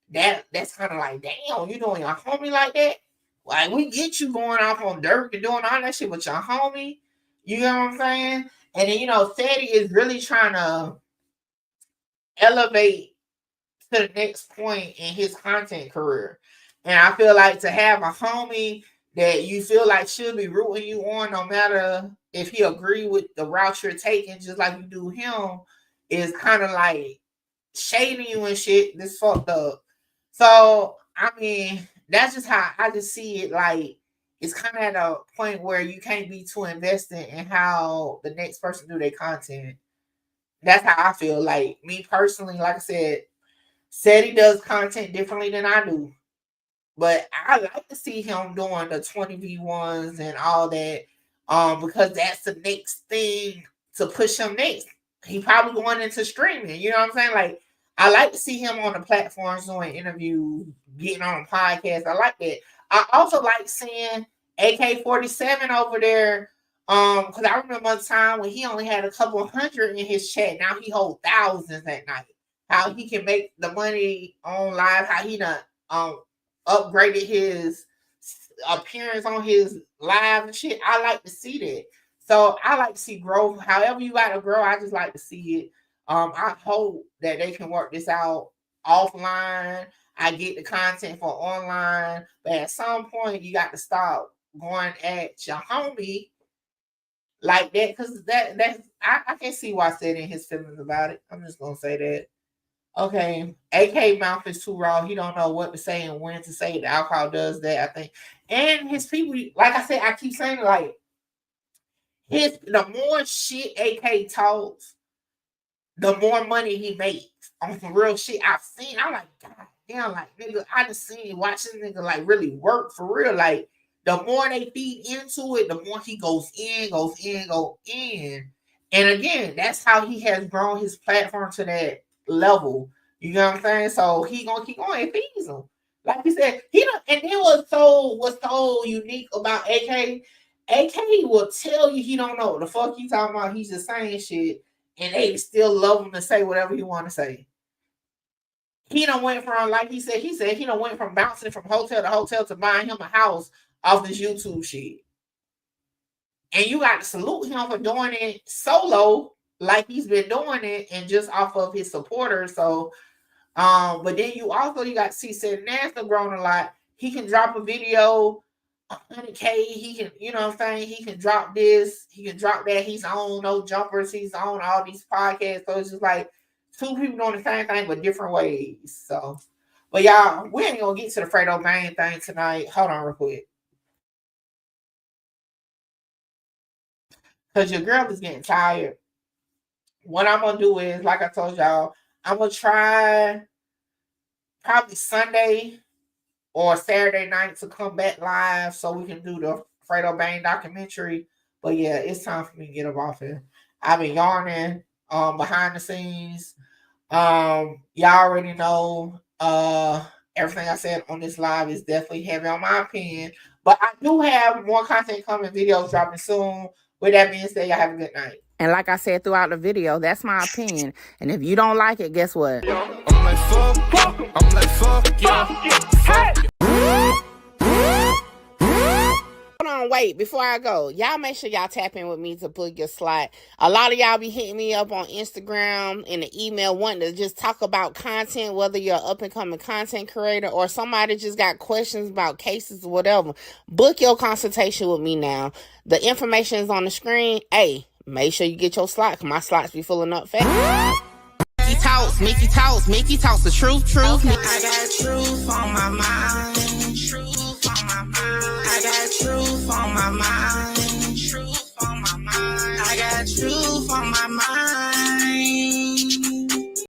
that's kind of like, damn, you doing your homie like that? Like we get you going off on Dirk and doing all that shit with your homie. You know what I'm saying? And then Sadie is really trying to elevate to the next point in his content career. And I feel like to have a homie that you feel like should be rooting you on, no matter if he agree with the route you're taking, just like you do him, is kind of like shading you and shit. This fucked up. So I mean, that's just how I just see it. Like it's kind of at a point where you can't be too invested in how the next person do their content. That's how I feel. Like me personally, like I said he does content differently than I do. But I like to see him doing the 20v1s and all that, because that's the next thing to push him next. He probably going into streaming. You know what I'm saying? Like I like to see him on the platforms doing interviews, getting on a podcast. I like that. I also like seeing AK-47 over there. Because I remember a time when he only had a couple hundred in his chat. Now he holds thousands at night. How he can make the money on live, how he done upgraded his appearance on his live and shit. I like to see that. So I like to see growth. However you got to grow, I just like to see it. I hope that they can work this out offline. I get the content for online, but at some point you got to stop going at your homie like that, because that's I can see why I said in his feelings about it. I'm just gonna say that. Okay, AK mouth is too raw. He don't know what to say and when to say it. The alcohol does that, I think. And his people, like I said, I keep saying like the more shit AK talks, the more money he makes on some real shit. I've seen. I'm like, God damn, like nigga, I just seen watch this nigga like really work for real. Like the more they feed into it, the more he goes in. And again, that's how he has grown his platform to that level. You know what I'm saying? So he gonna keep going. It feeds him. Like he said, he don't. And then what's so unique about AK? AK will tell you he don't know what the fuck he talking about. He's just saying shit, and they still love him to say whatever he want to say. He done went from, like he said he done went from bouncing from hotel to hotel to buying him a house off this YouTube shit. And you got to salute him for doing it solo, like he's been doing it, and just off of his supporters. So, but then you got to see Sid Nasty grown a lot. He can drop a video, 100K. He can, you know what I'm saying? He can drop this, he can drop that. He's on No Jumpers. He's on all these podcasts. So it's just like two people doing the same thing but different ways. So, but y'all, we ain't gonna get to the Fredo Bang thing tonight. Hold on real quick. Because your girl is getting tired. What I'm going to do is, like I told y'all, I'm going to try probably Sunday or Saturday night to come back live so we can do the Fredo Bang documentary. But yeah, it's time for me to get up off here. I've been yarning behind the scenes. Y'all already know everything I said on this live is definitely heavy on my opinion. But I do have more content coming, videos dropping soon. With that being said, y'all have a good night. And like I said throughout the video, that's my opinion. And if you don't like it, guess what? I'm like, fuck, yeah. Hold on, wait, before I go, y'all make sure y'all tap in with me to book your slot. A lot of y'all be hitting me up on Instagram in the email wanting to just talk about content, whether you're an up-and-coming content creator or somebody just got questions about cases or whatever. Book your consultation with me now. The information is on the screen. Hey, make sure you get your slot, because my slots be filling up fast. Mickey talks the truth. Okay. I got truth on my mind. I got truth on my mind.